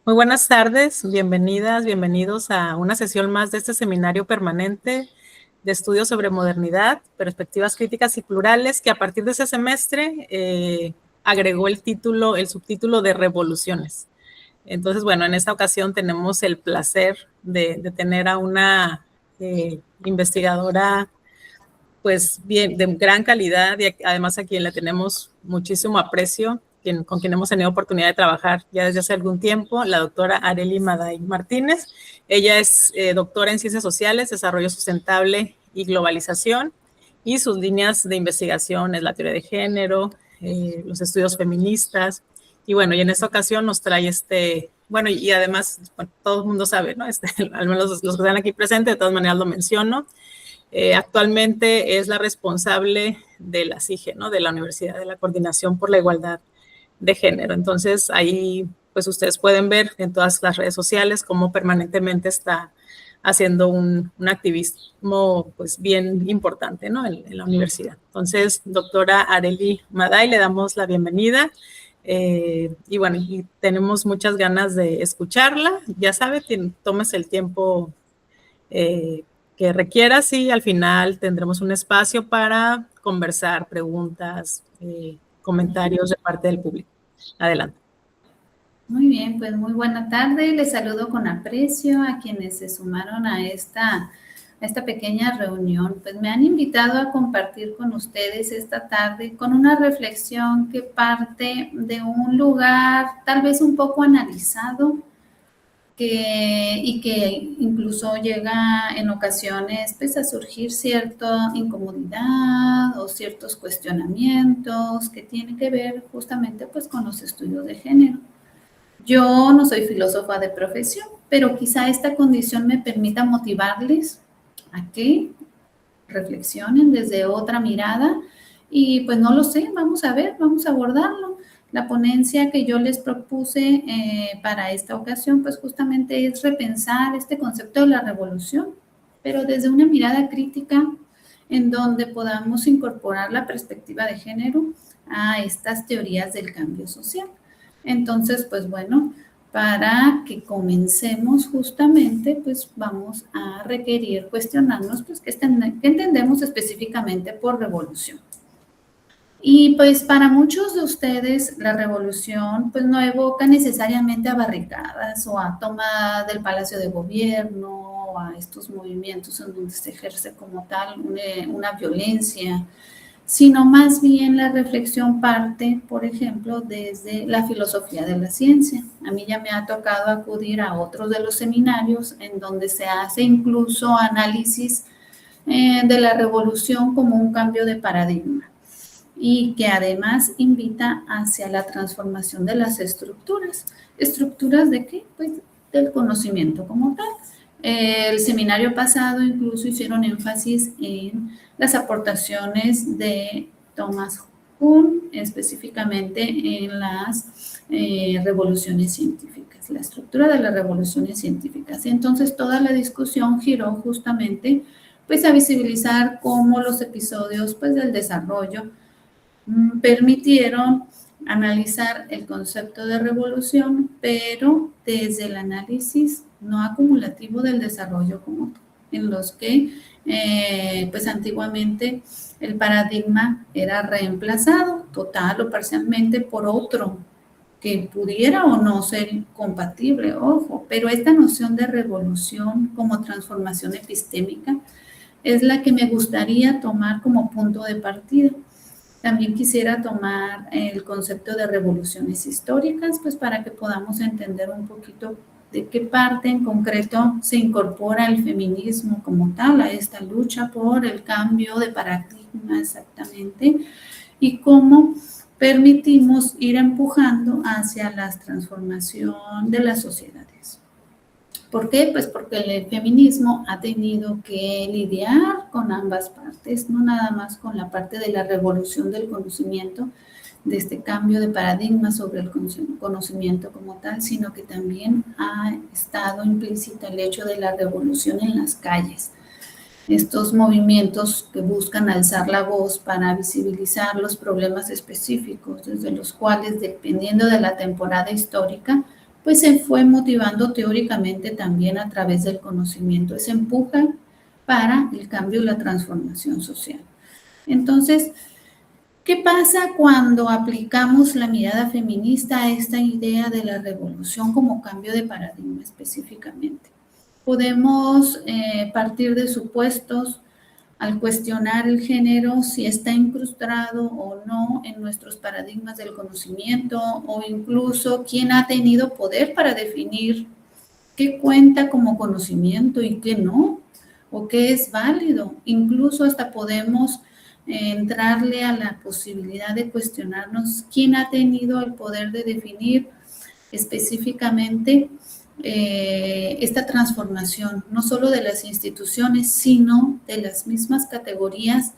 Muy buenas tardes, bienvenidas, bienvenidos a una sesión más de este seminario permanente de estudios sobre modernidad, perspectivas críticas y plurales, que a partir de ese semestre agregó el subtítulo de revoluciones. Entonces, bueno, en esta ocasión tenemos el placer de tener a una investigadora pues bien, de gran calidad y además a quien le tenemos muchísimo aprecio, con quien hemos tenido oportunidad de trabajar ya desde hace algún tiempo, la doctora Arely Maday Martínez. Ella es doctora en Ciencias Sociales, Desarrollo Sustentable y Globalización, y sus líneas de investigación es la teoría de género, los estudios feministas, y bueno, y en esta ocasión nos trae bueno, y además, bueno, todo el mundo sabe, ¿no? Al menos los que están aquí presentes, de todas maneras lo menciono. Actualmente es la responsable de la CIGE, ¿no? De la Universidad de la Coordinación por la Igualdad de Género. Entonces, ahí pues ustedes pueden ver en todas las redes sociales cómo permanentemente está haciendo un activismo pues bien importante, ¿no? En la universidad. Entonces, doctora Arely Maday, le damos la bienvenida. Y bueno, y tenemos muchas ganas de escucharla. Ya sabe, tómese el tiempo que requieras y al final tendremos un espacio para conversar, preguntas, comentarios de parte del público. Adelante. Muy bien, pues muy buena tarde. Les saludo con aprecio a quienes se sumaron a esta pequeña reunión. Pues me han invitado a compartir con ustedes esta tarde con una reflexión que parte de un lugar tal vez un poco analizado, y que incluso llega en ocasiones pues a surgir cierta incomodidad o ciertos cuestionamientos que tienen que ver justamente pues con los estudios de género. Yo no soy filósofa de profesión, pero quizá esta condición me permita motivarles a que reflexionen desde otra mirada y pues no lo sé, vamos a ver, vamos a abordarlo. La ponencia que yo les propuse para esta ocasión, pues justamente es repensar este concepto de la revolución, pero desde una mirada crítica en donde podamos incorporar la perspectiva de género a estas teorías del cambio social. Entonces, pues bueno, para que comencemos justamente, pues vamos a requerir cuestionarnos, pues, qué entendemos específicamente por revolución. Y pues para muchos de ustedes la revolución pues no evoca necesariamente a barricadas o a toma del Palacio de Gobierno o a estos movimientos en donde se ejerce como tal una violencia, sino más bien la reflexión parte, por ejemplo, desde la filosofía de la ciencia. A mí ya me ha tocado acudir a otros de los seminarios en donde se hace incluso análisis de la revolución como un cambio de paradigma y que además invita hacia la transformación de las estructuras. ¿Estructuras de qué? Pues del conocimiento como tal. El seminario pasado incluso hicieron énfasis en las aportaciones de Thomas Kuhn, específicamente en las revoluciones científicas, la estructura de las revoluciones científicas. Y entonces toda la discusión giró justamente pues a visibilizar cómo los episodios pues del desarrollo permitieron analizar el concepto de revolución, pero desde el análisis no acumulativo del desarrollo como tal, en los que pues antiguamente el paradigma era reemplazado total o parcialmente por otro que pudiera o no ser compatible, ojo, pero esta noción de revolución como transformación epistémica es la que me gustaría tomar como punto de partida. También quisiera tomar el concepto de revoluciones históricas, pues para que podamos entender un poquito de qué parte en concreto se incorpora el feminismo como tal a esta lucha por el cambio de paradigma exactamente y cómo permitimos ir empujando hacia la transformación de las sociedades. ¿Por qué? Pues porque el feminismo ha tenido que lidiar con ambas partes, no nada más con la parte de la revolución del conocimiento, de este cambio de paradigma sobre el conocimiento como tal, sino que también ha estado implícita el hecho de la revolución en las calles. Estos movimientos que buscan alzar la voz para visibilizar los problemas específicos, desde los cuales, dependiendo de la temporada histórica, pues se fue motivando teóricamente también a través del conocimiento, ese empuje para el cambio y la transformación social. Entonces, ¿qué pasa cuando aplicamos la mirada feminista a esta idea de la revolución como cambio de paradigma específicamente? Podemos partir de supuestos al cuestionar el género, si está incrustado o no en nuestros paradigmas del conocimiento, o incluso quién ha tenido poder para definir qué cuenta como conocimiento y qué no, o qué es válido. Incluso hasta podemos entrarle a la posibilidad de cuestionarnos quién ha tenido el poder de definir específicamente esta transformación, no solo de las instituciones, sino de las mismas categorías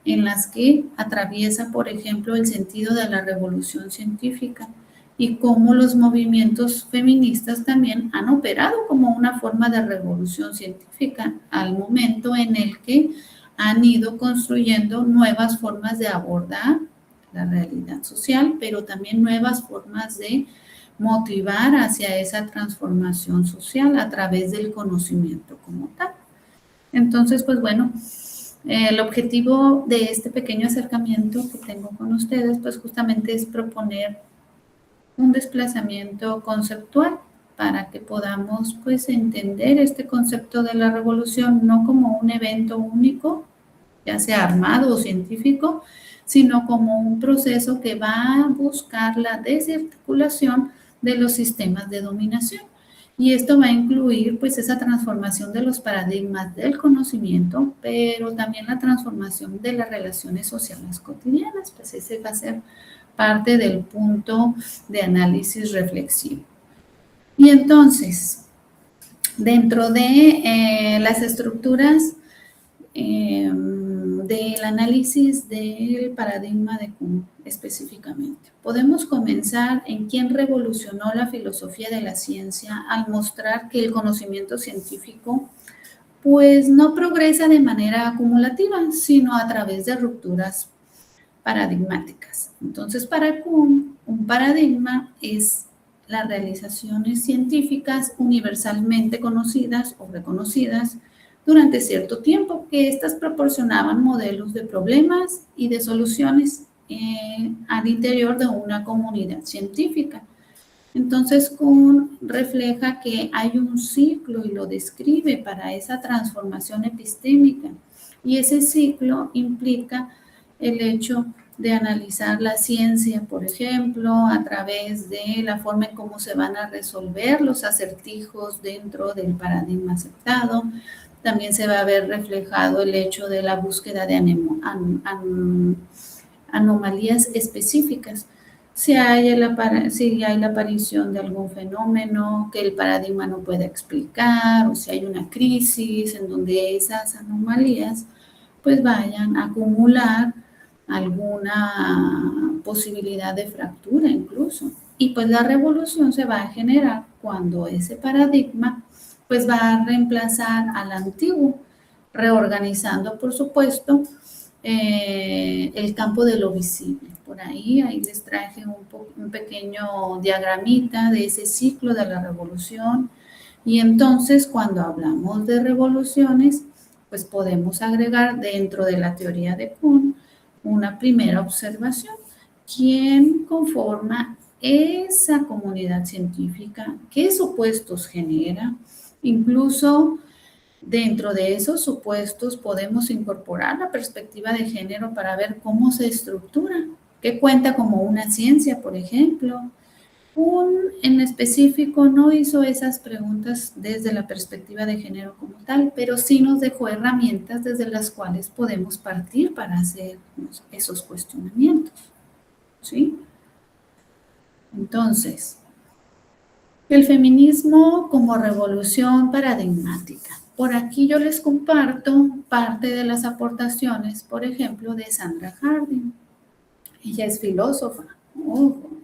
en las que atraviesa, por ejemplo, el sentido de la revolución científica, y cómo los movimientos feministas también han operado como una forma de revolución científica al momento en el que han ido construyendo nuevas formas de abordar la realidad social, pero también nuevas formas de motivar hacia esa transformación social a través del conocimiento como tal. Entonces, pues bueno, el objetivo de este pequeño acercamiento que tengo con ustedes, pues justamente es proponer un desplazamiento conceptual para que podamos pues entender este concepto de la revolución no como un evento único, ya sea armado o científico, sino como un proceso que va a buscar la desarticulación de los sistemas de dominación. Y esto va a incluir pues esa transformación de los paradigmas del conocimiento, pero también la transformación de las relaciones sociales cotidianas, pues ese va a ser parte del punto de análisis reflexivo. Y entonces, dentro de las estructuras del análisis del paradigma de Kuhn específicamente, podemos comenzar en quién revolucionó la filosofía de la ciencia al mostrar que el conocimiento científico pues no progresa de manera acumulativa, sino a través de rupturas paradigmáticas. Entonces, para Kuhn, un paradigma es las realizaciones científicas universalmente conocidas o reconocidas durante cierto tiempo, que éstas proporcionaban modelos de problemas y de soluciones al interior de una comunidad científica. Entonces, Kuhn refleja que hay un ciclo y lo describe para esa transformación epistémica, y ese ciclo implica el hecho de analizar la ciencia, por ejemplo, a través de la forma en cómo se van a resolver los acertijos dentro del paradigma aceptado. También se va a ver reflejado el hecho de la búsqueda de anomalías específicas. Si hay la aparición de algún fenómeno que el paradigma no puede explicar, o si hay una crisis en donde esas anomalías pues vayan a acumular alguna posibilidad de fractura incluso. Y pues la revolución se va a generar cuando ese paradigma pues va a reemplazar al antiguo, reorganizando, por supuesto, el campo de lo visible. Por ahí les traje un pequeño diagramita de ese ciclo de la revolución. Y entonces, cuando hablamos de revoluciones, pues podemos agregar dentro de la teoría de Kuhn una primera observación. ¿Quién conforma esa comunidad científica? ¿Qué supuestos genera? Incluso dentro de esos supuestos podemos incorporar la perspectiva de género para ver cómo se estructura, qué cuenta como una ciencia, por ejemplo. Kuhn en específico no hizo esas preguntas desde la perspectiva de género como tal, pero sí nos dejó herramientas desde las cuales podemos partir para hacer esos cuestionamientos, ¿sí? Entonces, el feminismo como revolución paradigmática. Por aquí yo les comparto parte de las aportaciones, por ejemplo, de Sandra Harding. Ella es filósofa.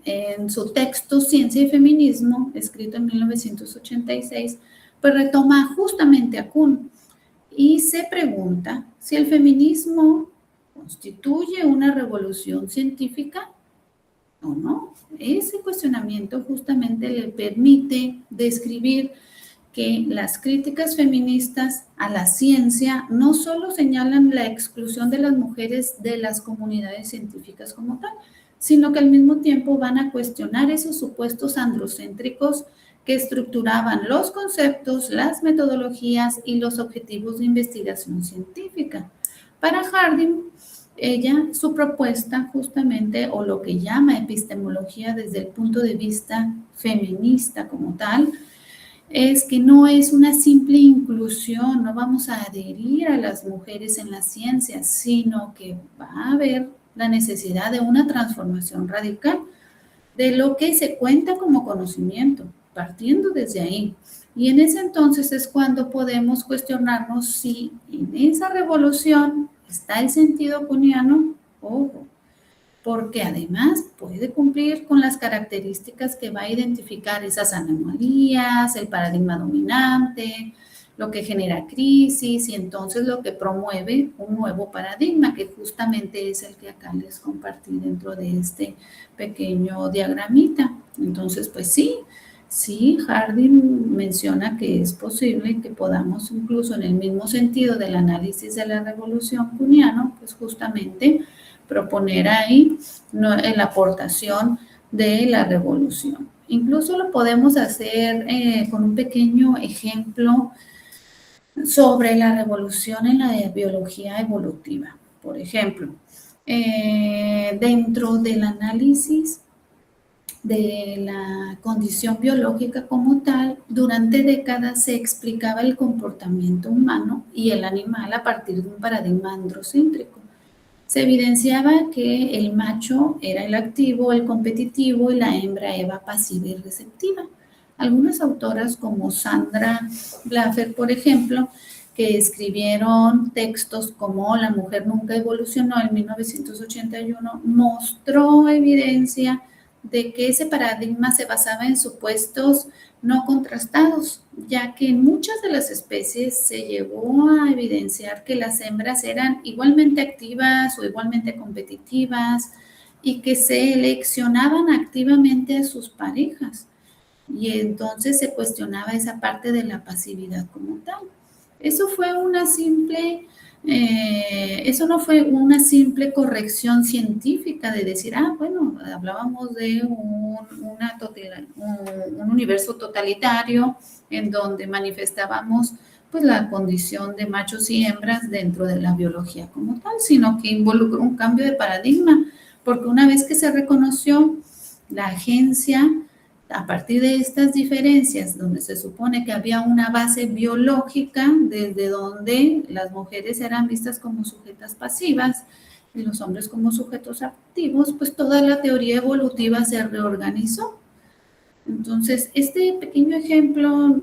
En su texto Ciencia y Feminismo, escrito en 1986, pues retoma justamente a Kuhn y se pregunta si el feminismo constituye una revolución científica. o no. Ese cuestionamiento justamente le permite describir que las críticas feministas a la ciencia no solo señalan la exclusión de las mujeres de las comunidades científicas como tal, sino que al mismo tiempo van a cuestionar esos supuestos androcéntricos que estructuraban los conceptos, las metodologías y los objetivos de investigación científica. Para Harding, su propuesta justamente, o lo que llama epistemología desde el punto de vista feminista como tal, es que no es una simple inclusión, no vamos a adherir a las mujeres en la ciencia, sino que va a haber la necesidad de una transformación radical de lo que se cuenta como conocimiento, partiendo desde ahí. Y en ese entonces es cuando podemos cuestionarnos si en esa revolución está el sentido kuhniano, ojo, porque además puede cumplir con las características que va a identificar esas anomalías, el paradigma dominante, lo que genera crisis y entonces lo que promueve un nuevo paradigma, que justamente es el que acá les compartí dentro de este pequeño diagramita. Entonces, pues sí, Harding menciona que es posible que podamos incluso en el mismo sentido del análisis de la revolución kuhniano, pues justamente proponer ahí la aportación de la revolución. Incluso lo podemos hacer con un pequeño ejemplo sobre la revolución en la biología evolutiva. Por ejemplo, dentro del análisis de la condición biológica como tal, durante décadas se explicaba el comportamiento humano y el animal a partir de un paradigma androcéntrico. Se evidenciaba que el macho era el activo, el competitivo y la hembra era pasiva y receptiva. Algunas autoras como Sandra Blaffer, por ejemplo, que escribieron textos como La mujer nunca evolucionó en 1981, mostró evidencia de que ese paradigma se basaba en supuestos no contrastados, ya que en muchas de las especies se llegó a evidenciar que las hembras eran igualmente activas o igualmente competitivas y que seleccionaban activamente a sus parejas. Y entonces se cuestionaba esa parte de la pasividad como tal. Eso fue una simple... eso no fue una simple corrección científica de decir, bueno, hablábamos de un universo totalitario en donde manifestábamos pues la condición de machos y hembras dentro de la biología como tal, sino que involucró un cambio de paradigma, porque una vez que se reconoció la agencia a partir de estas diferencias, donde se supone que había una base biológica desde donde las mujeres eran vistas como sujetas pasivas y los hombres como sujetos activos, pues toda la teoría evolutiva se reorganizó. Entonces, este pequeño ejemplo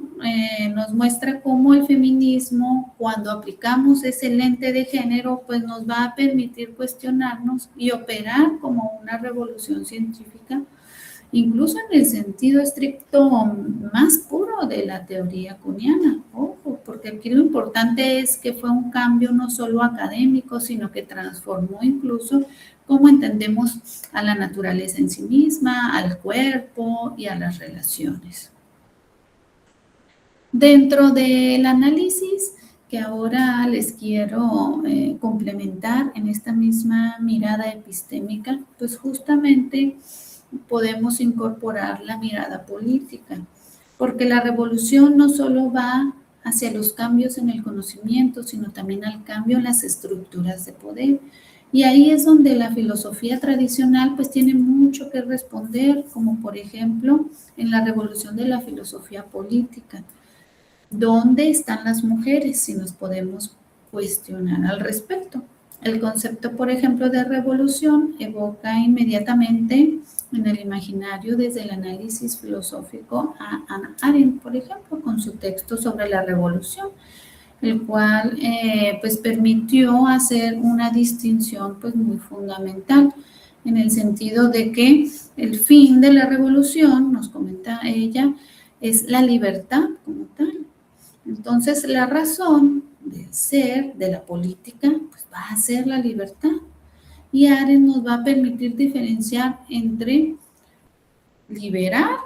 nos muestra cómo el feminismo, cuando aplicamos ese lente de género, pues nos va a permitir cuestionarnos y operar como una revolución científica, incluso en el sentido estricto más puro de la teoría kuhniana. Ojo, porque aquí lo importante es que fue un cambio no solo académico, sino que transformó incluso cómo entendemos a la naturaleza en sí misma, al cuerpo y a las relaciones. Dentro del análisis que ahora les quiero complementar en esta misma mirada epistémica, pues justamente podemos incorporar la mirada política, porque la revolución no solo va hacia los cambios en el conocimiento, sino también al cambio en las estructuras de poder. Y ahí es donde la filosofía tradicional pues tiene mucho que responder, como por ejemplo en la revolución de la filosofía política. ¿Dónde están las mujeres? Si nos podemos cuestionar al respecto. El concepto, por ejemplo, de revolución evoca inmediatamente en el imaginario desde el análisis filosófico a Hannah Arendt, por ejemplo, con su texto sobre la revolución, el cual pues permitió hacer una distinción pues muy fundamental en el sentido de que el fin de la revolución, nos comenta ella, es la libertad como tal. Entonces, la razón del ser de la política pues, va a ser la libertad. Y Arendt nos va a permitir diferenciar entre liberar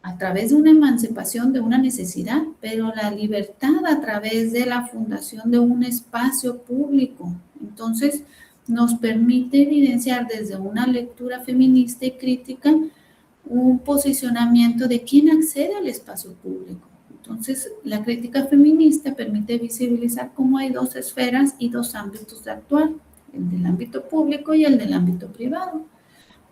a través de una emancipación de una necesidad, pero la libertad a través de la fundación de un espacio público. Entonces, nos permite evidenciar desde una lectura feminista y crítica un posicionamiento de quién accede al espacio público. Entonces, la crítica feminista permite visibilizar cómo hay dos esferas y dos ámbitos de actuar, el del ámbito público y el del ámbito privado.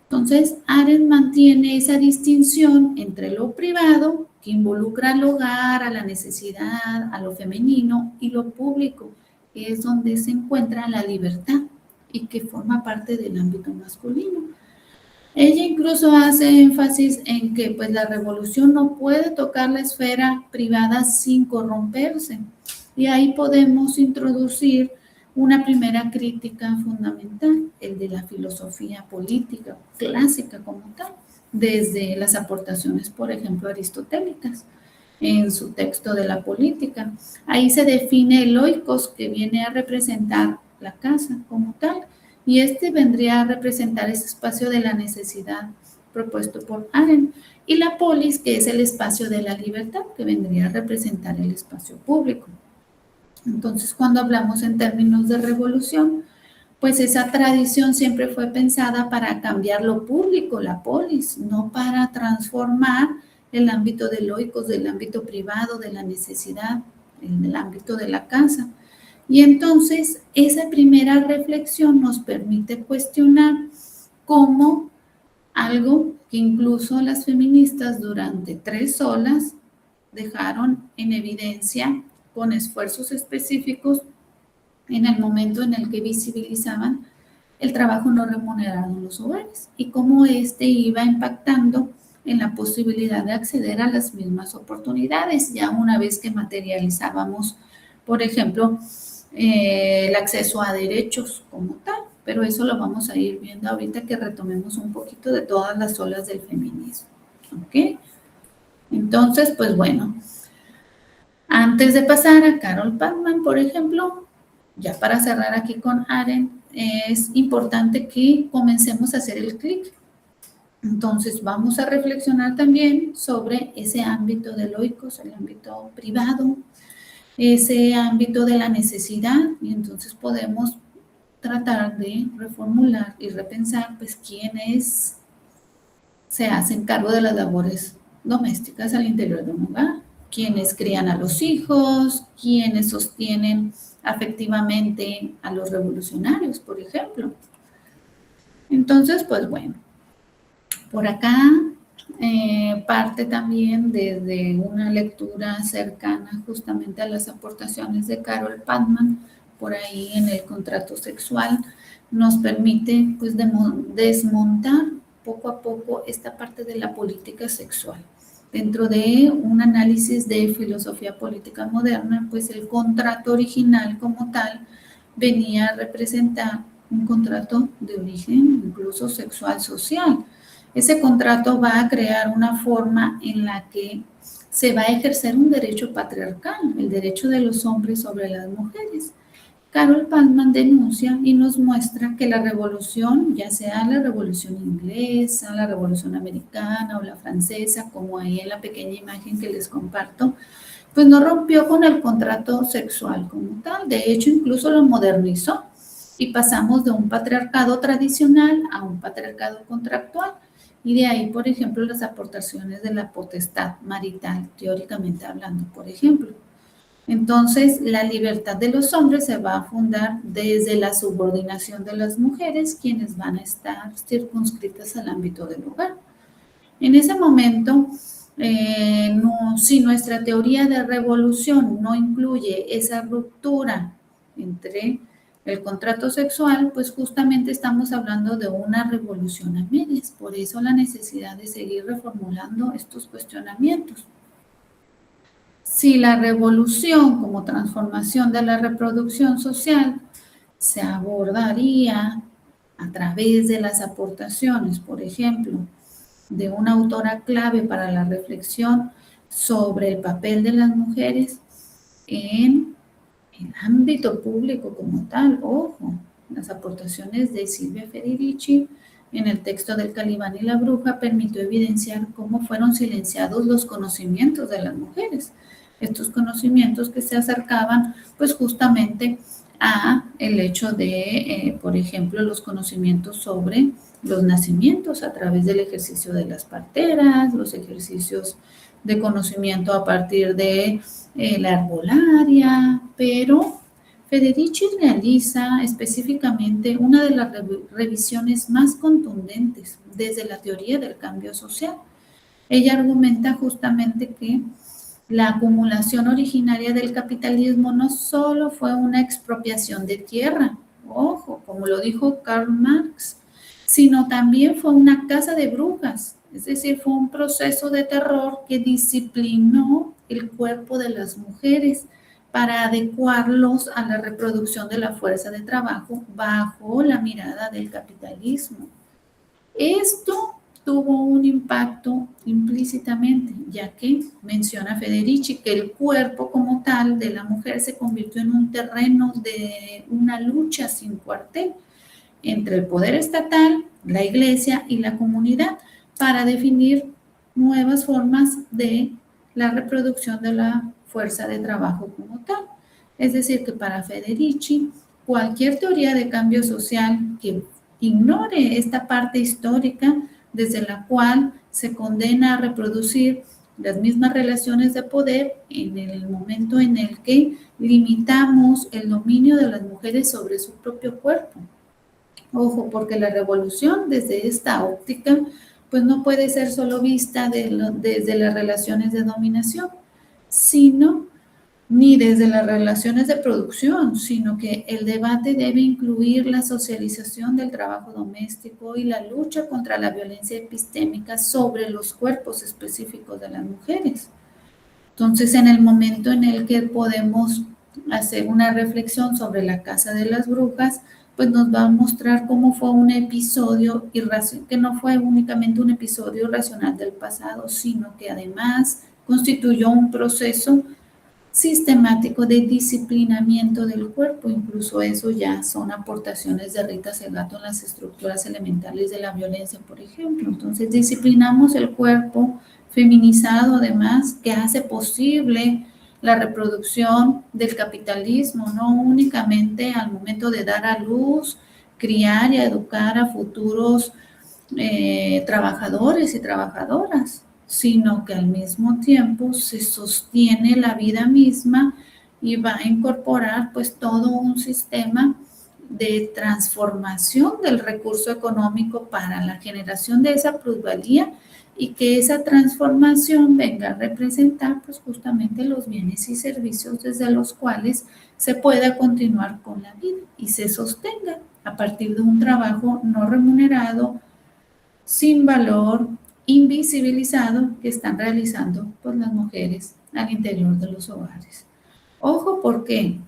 Entonces, Arendt mantiene esa distinción entre lo privado, que involucra al hogar, a la necesidad, a lo femenino, y lo público, que es donde se encuentra la libertad y que forma parte del ámbito masculino. Ella incluso hace énfasis en que pues, la revolución no puede tocar la esfera privada sin corromperse. Y ahí podemos introducir una primera crítica fundamental, el de la filosofía política clásica como tal, desde las aportaciones, por ejemplo, aristotélicas, en su texto de la política. Ahí se define el oikos, que viene a representar la casa como tal, y este vendría a representar ese espacio de la necesidad propuesto por Arendt, y la polis, que es el espacio de la libertad, que vendría a representar el espacio público. Entonces, cuando hablamos en términos de revolución, pues esa tradición siempre fue pensada para cambiar lo público, la polis, no para transformar el ámbito del oikos, del ámbito privado, de la necesidad, en el ámbito de la casa. Y entonces, esa primera reflexión nos permite cuestionar cómo algo que incluso las feministas durante 3 olas dejaron en evidencia con esfuerzos específicos en el momento en el que visibilizaban el trabajo no remunerado en los hogares y cómo este iba impactando en la posibilidad de acceder a las mismas oportunidades, ya una vez que materializábamos, por ejemplo, el acceso a derechos como tal, pero eso lo vamos a ir viendo ahorita que retomemos un poquito de todas las olas del feminismo, ¿ok? Entonces, pues bueno, antes de pasar a Carol Pacman, por ejemplo, ya para cerrar aquí con Arendt, es importante que comencemos a hacer el clic. Entonces, vamos a reflexionar también sobre ese ámbito del oikos, el ámbito privado, ese ámbito de la necesidad, y entonces podemos tratar de reformular y repensar, pues, quiénes se hacen cargo de las labores domésticas al interior de un hogar, quienes crían a los hijos, quienes sostienen afectivamente a los revolucionarios, por ejemplo. Entonces, pues bueno, por acá parte también desde una lectura cercana justamente a las aportaciones de Carol Pacman, por ahí en el contrato sexual, nos permite pues desmontar poco a poco esta parte de la política sexual. Dentro de un análisis de filosofía política moderna, pues el contrato original como tal venía a representar un contrato de origen incluso sexual social. Ese contrato va a crear una forma en la que se va a ejercer un derecho patriarcal, el derecho de los hombres sobre las mujeres. Carol Pacman denuncia y nos muestra que la revolución, ya sea la revolución inglesa, la revolución americana o la francesa, como ahí en la pequeña imagen que les comparto, pues no rompió con el contrato sexual como tal, de hecho incluso lo modernizó y pasamos de un patriarcado tradicional a un patriarcado contractual. Y de ahí, por ejemplo, las aportaciones de la potestad marital, teóricamente hablando, por ejemplo. Entonces, la libertad de los hombres se va a fundar desde la subordinación de las mujeres, quienes van a estar circunscritas al ámbito del hogar. En ese momento, si nuestra teoría de revolución no incluye esa ruptura entre el contrato sexual, pues justamente estamos hablando de una revolución a medias. Por eso la necesidad de seguir reformulando estos cuestionamientos. Si la revolución como transformación de la reproducción social se abordaría a través de las aportaciones, por ejemplo, de una autora clave para la reflexión sobre el papel de las mujeres en el ámbito público como tal, ojo, Las aportaciones de Silvia Federici en el texto del Calibán y la bruja permitió evidenciar cómo fueron silenciados los conocimientos de las mujeres. Estos conocimientos que se acercaban pues justamente a el hecho de, por ejemplo, los conocimientos sobre los nacimientos a través del ejercicio de las parteras, los ejercicios de conocimiento a partir de la herbolaria, pero Federici realiza específicamente una de las revisiones más contundentes desde la teoría del cambio social. Ella argumenta justamente que la acumulación originaria del capitalismo no solo fue una expropiación de tierra, ojo, como lo dijo Karl Marx, sino también fue una caza de brujas, es decir, fue un proceso de terror que disciplinó el cuerpo de las mujeres para adecuarlos a la reproducción de la fuerza de trabajo bajo la mirada del capitalismo. Esto tuvo un impacto implícitamente, ya que menciona Federici que el cuerpo como tal de la mujer se convirtió en un terreno de una lucha sin cuartel entre el poder estatal, la iglesia y la comunidad para definir nuevas formas de la reproducción de la fuerza de trabajo como tal. Es decir, que para Federici, cualquier teoría de cambio social que ignore esta parte histórica desde la cual se condena a reproducir las mismas relaciones de poder en el momento en el que limitamos el dominio de las mujeres sobre su propio cuerpo. Ojo, porque la revolución desde esta óptica pues no puede ser solo vista desde las relaciones de dominación, sino ni desde las relaciones de producción, sino que el debate debe incluir la socialización del trabajo doméstico y la lucha contra la violencia epistémica sobre los cuerpos específicos de las mujeres. Entonces, en el momento en el que podemos hacer una reflexión sobre la Casa de las Brujas, pues nos va a mostrar cómo fue un episodio que no fue únicamente un episodio irracional del pasado, sino que además constituyó un proceso sistemático de disciplinamiento del cuerpo. Incluso eso ya son aportaciones de Rita Segato en las estructuras elementales de la violencia, por ejemplo. Entonces, disciplinamos el cuerpo feminizado, además, que hace posible la reproducción del capitalismo, no únicamente al momento de dar a luz, criar y educar a futuros trabajadores y trabajadoras, sino que al mismo tiempo se sostiene la vida misma y va a incorporar pues todo un sistema de transformación del recurso económico para la generación de esa plusvalía y que esa transformación venga a representar pues justamente los bienes y servicios desde los cuales se pueda continuar con la vida y se sostenga a partir de un trabajo no remunerado, sin valor, invisibilizado que están realizando pues las mujeres al interior de los hogares. Ojo, porque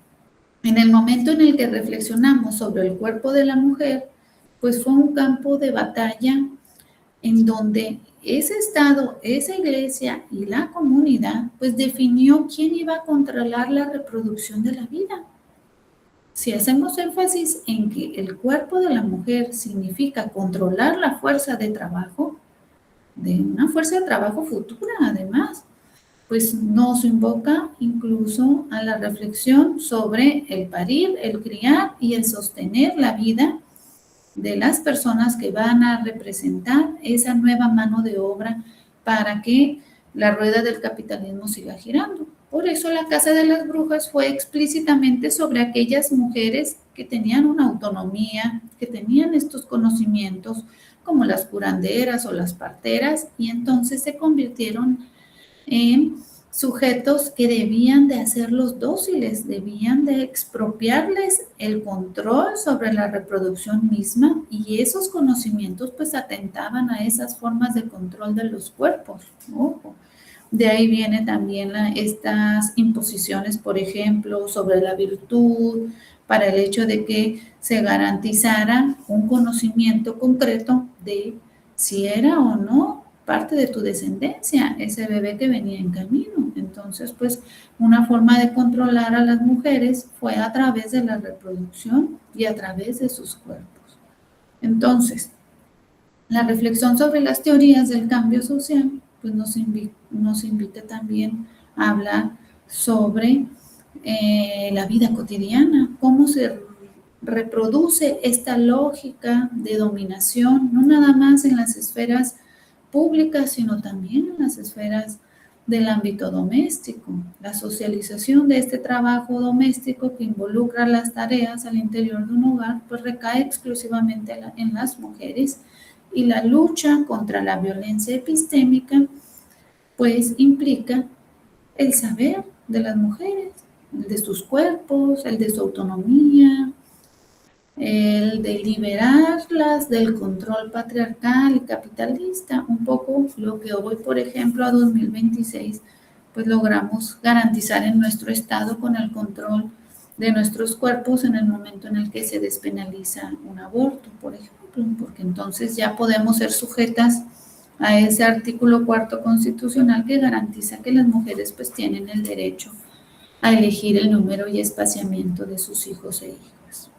en el momento en el que reflexionamos sobre el cuerpo de la mujer, pues fue un campo de batalla en donde ese Estado, esa iglesia y la comunidad, pues definió quién iba a controlar la reproducción de la vida. Si hacemos énfasis en que el cuerpo de la mujer significa controlar la fuerza de trabajo, de una fuerza de trabajo futura además, pues nos invoca incluso a la reflexión sobre el parir, el criar y el sostener la vida de las personas que van a representar esa nueva mano de obra para que la rueda del capitalismo siga girando. Por eso la Casa de las Brujas fue explícitamente sobre aquellas mujeres que tenían una autonomía, que tenían estos conocimientos, como las curanderas o las parteras, y entonces se convirtieron en sujetos que debían de hacerlos dóciles, debían de expropiarles el control sobre la reproducción misma, y esos conocimientos pues atentaban a esas formas de control de los cuerpos. Ojo. De ahí viene también estas imposiciones, por ejemplo, sobre la virtud, para el hecho de que se garantizara un conocimiento concreto de si era o no parte de tu descendencia, ese bebé que venía en camino. Entonces, pues, una forma de controlar a las mujeres fue a través de la reproducción y a través de sus cuerpos. Entonces, la reflexión sobre las teorías del cambio social, pues nos invita también a hablar sobre la vida cotidiana, cómo se reproduce esta lógica de dominación, no nada más en las esferas públicas, sino también en las esferas del ámbito doméstico. La socialización de este trabajo doméstico que involucra las tareas al interior de un hogar, pues recae exclusivamente en las mujeres, y la lucha contra la violencia epistémica, pues implica el saber de las mujeres, el de sus cuerpos, el de su autonomía, el de liberarlas del control patriarcal y capitalista, un poco lo que hoy, por ejemplo, a 2026, pues logramos garantizar en nuestro estado con el control de nuestros cuerpos en el momento en el que se despenaliza un aborto, por ejemplo, porque entonces ya podemos ser sujetas a ese artículo 4º constitucional que garantiza que las mujeres pues tienen el derecho a elegir el número y espaciamiento de sus hijos e hijas.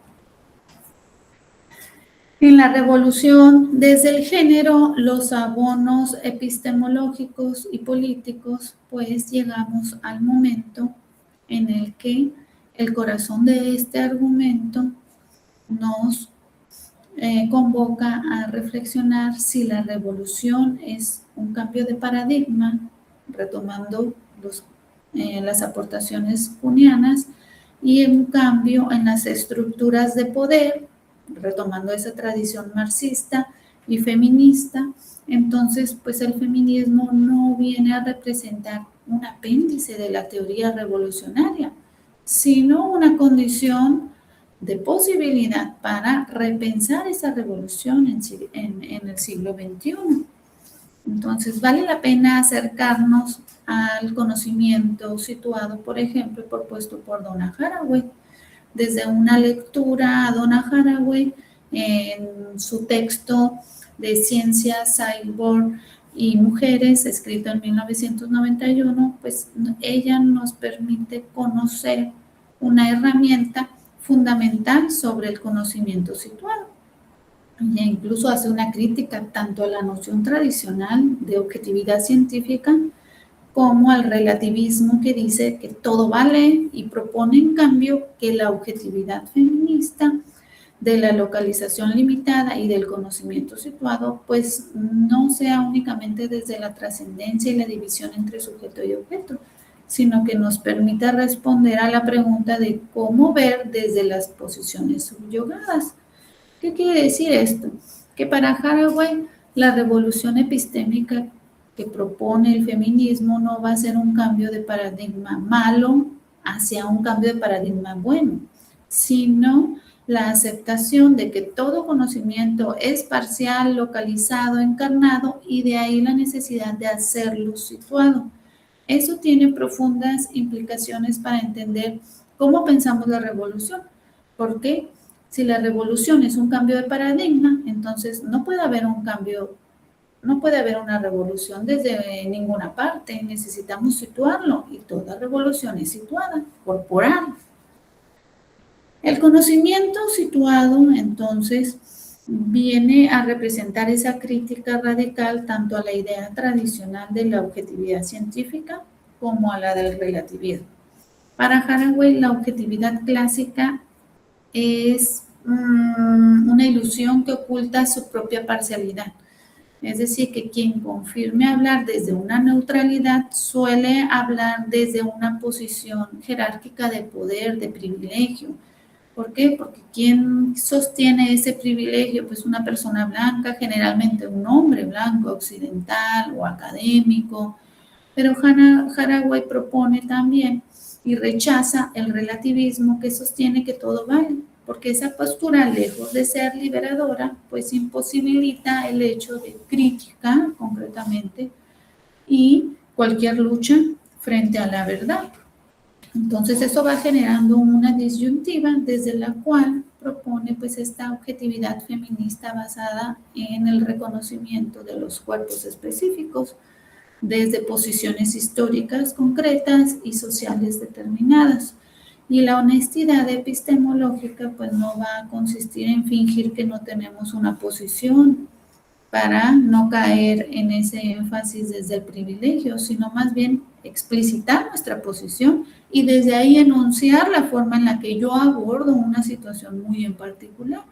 En la revolución desde el género, los abonos epistemológicos y políticos, pues llegamos al momento en el que el corazón de este argumento nos convoca a reflexionar si la revolución es un cambio de paradigma, retomando las aportaciones kuhnianas, y un cambio en las estructuras de poder, retomando esa tradición marxista y feminista. Entonces, pues el feminismo no viene a representar un apéndice de la teoría revolucionaria, sino una condición de posibilidad para repensar esa revolución en el siglo XXI. Entonces, vale la pena acercarnos al conocimiento situado, por ejemplo, propuesto por Donna Haraway. Desde una lectura a Donna Haraway en su texto de Ciencia, Cyborg y Mujeres, escrito en 1991, pues ella nos permite conocer una herramienta fundamental sobre el conocimiento situado. Ella incluso hace una crítica tanto a la noción tradicional de objetividad científica como al relativismo que dice que todo vale, y propone en cambio que la objetividad feminista de la localización limitada y del conocimiento situado pues no sea únicamente desde la trascendencia y la división entre sujeto y objeto, sino que nos permita responder a la pregunta de cómo ver desde las posiciones subyugadas. ¿Qué quiere decir esto? Que para Haraway la revolución epistémica que propone el feminismo no va a ser un cambio de paradigma malo hacia un cambio de paradigma bueno, sino la aceptación de que todo conocimiento es parcial, localizado, encarnado, y de ahí la necesidad de hacerlo situado. Eso tiene profundas implicaciones para entender cómo pensamos la revolución. ¿Por qué? Si la revolución es un cambio de paradigma, entonces no puede haber un cambio, no puede haber una revolución desde ninguna parte. Necesitamos situarlo, y toda revolución es situada, corporal. El conocimiento situado, entonces, viene a representar esa crítica radical tanto a la idea tradicional de la objetividad científica como a la del relativismo. Para Haraway, la objetividad clásica es una ilusión que oculta su propia parcialidad. Es decir, que quien confirme hablar desde una neutralidad suele hablar desde una posición jerárquica de poder, de privilegio. ¿Por qué? Porque quien sostiene ese privilegio, pues una persona blanca, generalmente un hombre blanco, occidental o académico. Pero Haraway propone también y rechaza el relativismo que sostiene que todo vale, porque esa postura, lejos de ser liberadora, pues imposibilita el hecho de crítica, concretamente, y cualquier lucha frente a la verdad. Entonces eso va generando una disyuntiva desde la cual propone pues esta objetividad feminista basada en el reconocimiento de los cuerpos específicos desde posiciones históricas concretas y sociales determinadas. Y la honestidad epistemológica pues no va a consistir en fingir que no tenemos una posición para no caer en ese énfasis desde el privilegio, sino más bien explicitar nuestra posición y desde ahí enunciar la forma en la que yo abordo una situación muy en particular,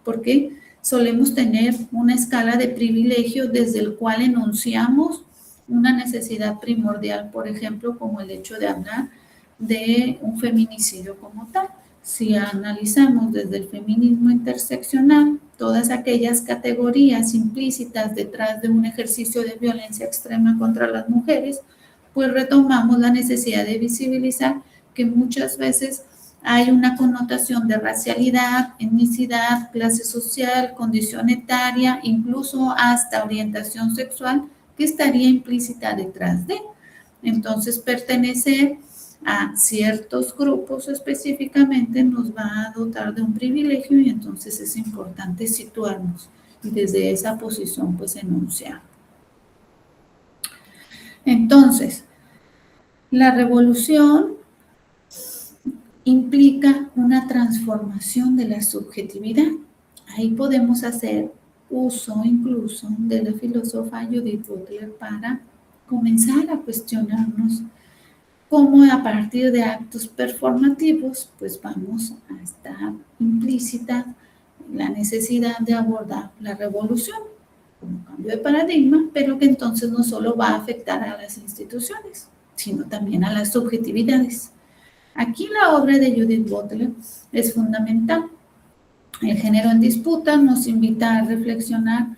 porque solemos tener una escala de privilegio desde el cual enunciamos una necesidad primordial, por ejemplo, como el hecho de hablar de un feminicidio como tal. Si analizamos desde el feminismo interseccional, todas aquellas categorías implícitas detrás de un ejercicio de violencia extrema contra las mujeres, pues retomamos la necesidad de visibilizar que muchas veces hay una connotación de racialidad, etnicidad, clase social, condición etaria, incluso hasta orientación sexual que estaría implícita detrás de. Entonces, pertenecer a ciertos grupos específicamente nos va a dotar de un privilegio y entonces es importante situarnos y desde esa posición pues enunciar. Entonces, la revolución implica una transformación de la subjetividad. Ahí podemos hacer uso incluso de la filósofa Judith Butler para comenzar a cuestionarnos cómo a partir de actos performativos pues vamos a estar implícita la necesidad de abordar la revolución como cambio de paradigma, pero que entonces no solo va a afectar a las instituciones, sino también a las subjetividades. Aquí la obra de Judith Butler es fundamental. El género en disputa nos invita a reflexionar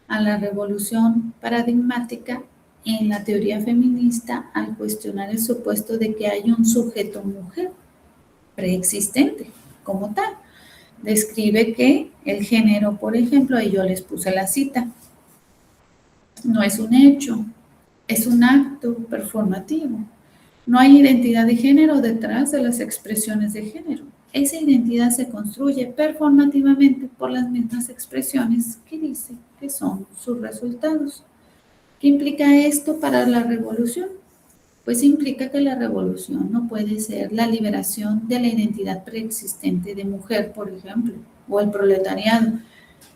a la revolución paradigmática en la teoría feminista al cuestionar el supuesto de que hay un sujeto mujer preexistente como tal. Describe que el género, por ejemplo, ahí yo les puse la cita, no es un hecho, es un acto performativo. No hay identidad de género detrás de las expresiones de género. Esa identidad se construye performativamente por las mismas expresiones que dice que son sus resultados. ¿Qué implica esto para la revolución? Pues implica que la revolución no puede ser la liberación de la identidad preexistente de mujer, por ejemplo, o el proletariado,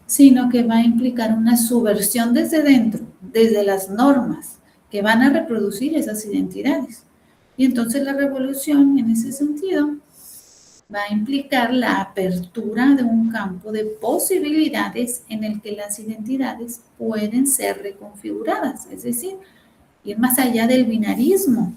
sino que va a implicar una subversión desde dentro, desde las normas que van a reproducir esas identidades. Y entonces la revolución, en ese sentido, va a implicar la apertura de un campo de posibilidades en el que las identidades pueden ser reconfiguradas, es decir, ir más allá del binarismo.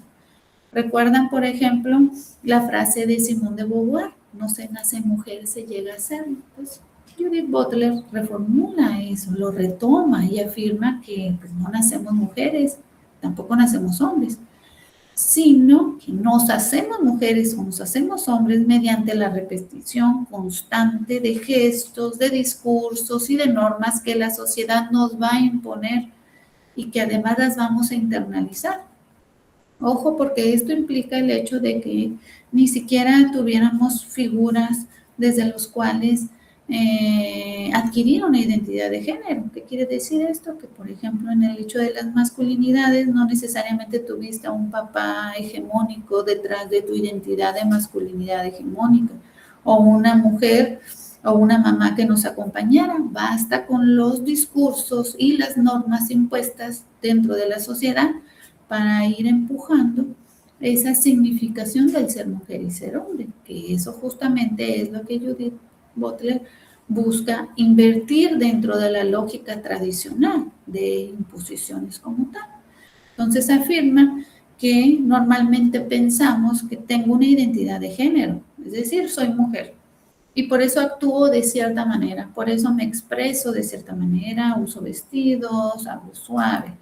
¿Recuerdan, por ejemplo, la frase de Simone de Beauvoir? No se nace mujer, se llega a ser. Pues Judith Butler reformula eso, lo retoma y afirma que pues, no nacemos mujeres, tampoco nacemos hombres, sino que nos hacemos mujeres o nos hacemos hombres mediante la repetición constante de gestos, de discursos y de normas que la sociedad nos va a imponer y que además las vamos a internalizar. Ojo, porque esto implica el hecho de que ni siquiera tuviéramos figuras desde los cuales adquirir una identidad de género. ¿Qué quiere decir esto? Que, por ejemplo, en el hecho de las masculinidades, no necesariamente tuviste a un papá hegemónico detrás de tu identidad de masculinidad hegemónica, o una mujer o una mamá que nos acompañara. Basta con los discursos y las normas impuestas dentro de la sociedad para ir empujando esa significación del ser mujer y ser hombre, que eso justamente es lo que Judith Butler busca invertir dentro de la lógica tradicional de imposiciones como tal. Entonces afirma que normalmente pensamos que tengo una identidad de género, es decir, soy mujer, y por eso actúo de cierta manera, por eso me expreso de cierta manera, uso vestidos, hablo suave.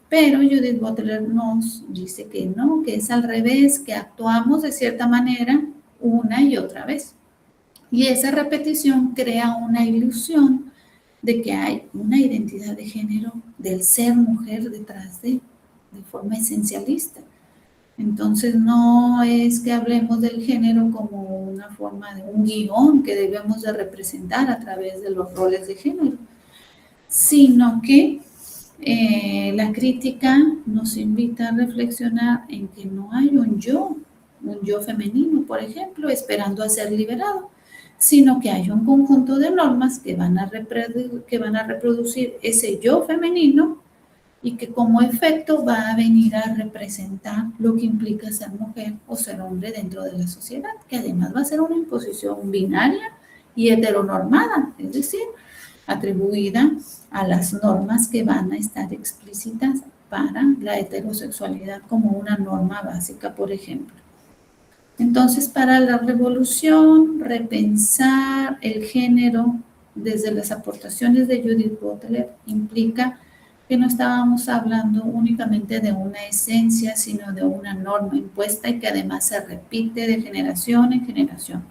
Pero Judith Butler nos dice que no, que es al revés, que actuamos de cierta manera una y otra vez. Y esa repetición crea una ilusión de que hay una identidad de género del ser mujer detrás de forma esencialista. Entonces, no es que hablemos del género como una forma de un guión que debemos de representar a través de los roles de género, sino que la crítica nos invita a reflexionar en que no hay un yo femenino, por ejemplo, esperando a ser liberado, sino que hay un conjunto de normas que van a reproducir ese yo femenino y que como efecto va a venir a representar lo que implica ser mujer o ser hombre dentro de la sociedad, que además va a ser una imposición binaria y heteronormada, es decir, atribuida a las normas que van a estar explícitas para la heterosexualidad como una norma básica, por ejemplo. Entonces, para la revolución, repensar el género desde las aportaciones de Judith Butler implica que no estábamos hablando únicamente de una esencia, sino de una norma impuesta y que además se repite de generación en generación.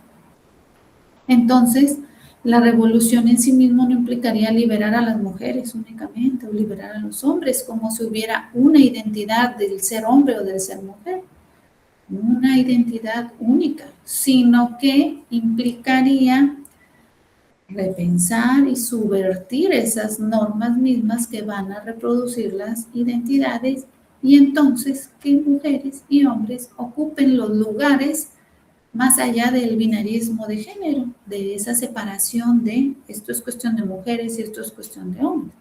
Entonces, la revolución en sí mismo no implicaría liberar a las mujeres únicamente o liberar a los hombres, como si hubiera una identidad del ser hombre o del ser mujer, una identidad única, sino que implicaría repensar y subvertir esas normas mismas que van a reproducir las identidades y entonces que mujeres y hombres ocupen los lugares más allá del binarismo de género, de esa separación de esto es cuestión de mujeres y esto es cuestión de hombres.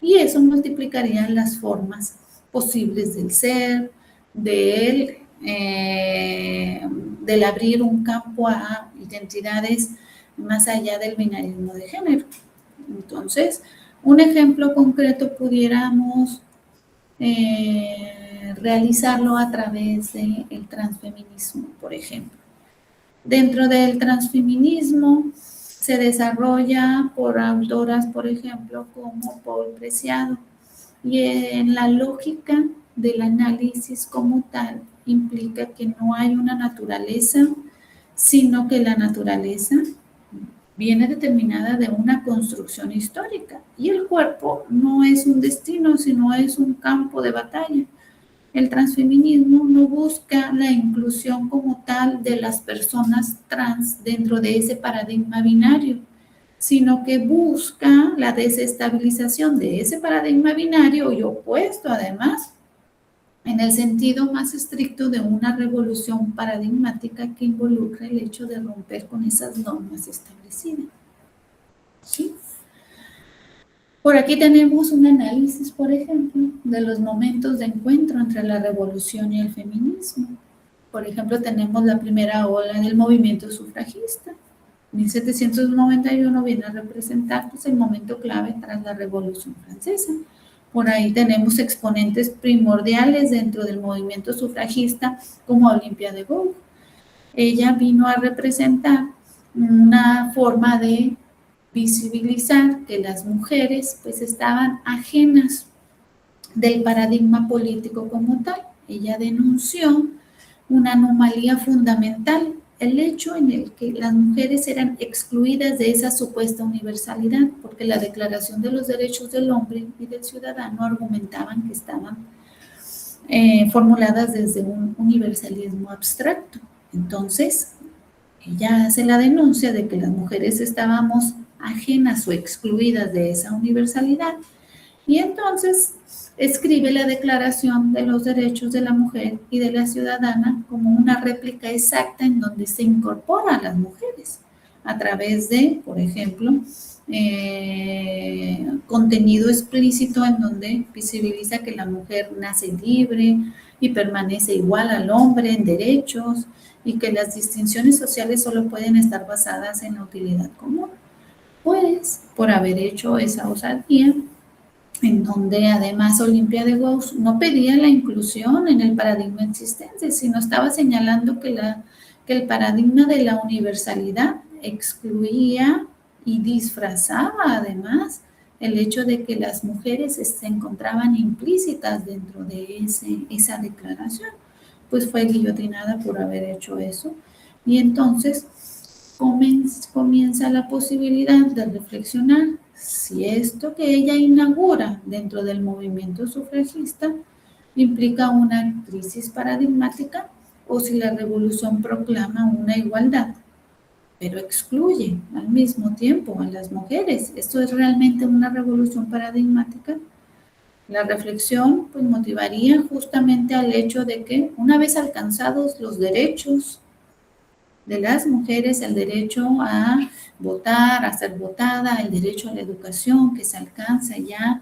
Y eso multiplicaría las formas posibles del ser, del abrir un campo a identidades más allá del binarismo de género. Entonces, un ejemplo concreto pudiéramos realizarlo a través del transfeminismo, por ejemplo. Dentro del transfeminismo se desarrolla por autoras, por ejemplo, como Paul Preciado, y en la lógica del análisis como tal implica que no hay una naturaleza, sino que la naturaleza viene determinada de una construcción histórica y el cuerpo no es un destino, sino es un campo de batalla. El transfeminismo no busca la inclusión como tal de las personas trans dentro de ese paradigma binario, sino que busca la desestabilización de ese paradigma binario y opuesto además en el sentido más estricto de una revolución paradigmática que involucra el hecho de romper con esas normas establecidas. ¿Sí? Por aquí tenemos un análisis, por ejemplo, de los momentos de encuentro entre la revolución y el feminismo. Por ejemplo, tenemos la primera ola del movimiento sufragista. 1791 viene a representar pues, el momento clave tras la Revolución Francesa. Por ahí tenemos exponentes primordiales dentro del movimiento sufragista como Olympia de Gaulle. Ella vino a representar una forma de visibilizar que las mujeres pues estaban ajenas del paradigma político como tal. Ella denunció una anomalía fundamental, el hecho en el que las mujeres eran excluidas de esa supuesta universalidad, porque la Declaración de los Derechos del Hombre y del Ciudadano argumentaban que estaban formuladas desde un universalismo abstracto. Entonces, ella hace la denuncia de que las mujeres estábamos ajenas o excluidas de esa universalidad y entonces escribe la Declaración de los Derechos de la Mujer y de la Ciudadana como una réplica exacta en donde se incorpora a las mujeres a través de, por ejemplo, contenido explícito en donde visibiliza que la mujer nace libre y permanece igual al hombre en derechos y que las distinciones sociales solo pueden estar basadas en la utilidad común. Pues, por haber hecho esa osadía, en donde además Olympia de Gaulle no pedía la inclusión en el paradigma existente, sino estaba señalando que el paradigma de la universalidad excluía y disfrazaba además el hecho de que las mujeres se encontraban implícitas dentro de esa declaración, pues fue guillotinada por haber hecho eso. Y entonces comienza la posibilidad de reflexionar si esto que ella inaugura dentro del movimiento sufragista implica una crisis paradigmática o si la revolución proclama una igualdad, pero excluye al mismo tiempo a las mujeres. ¿Esto es realmente una revolución paradigmática? La reflexión pues motivaría justamente al hecho de que una vez alcanzados los derechos de las mujeres, el derecho a votar, a ser votada, el derecho a la educación que se alcanza ya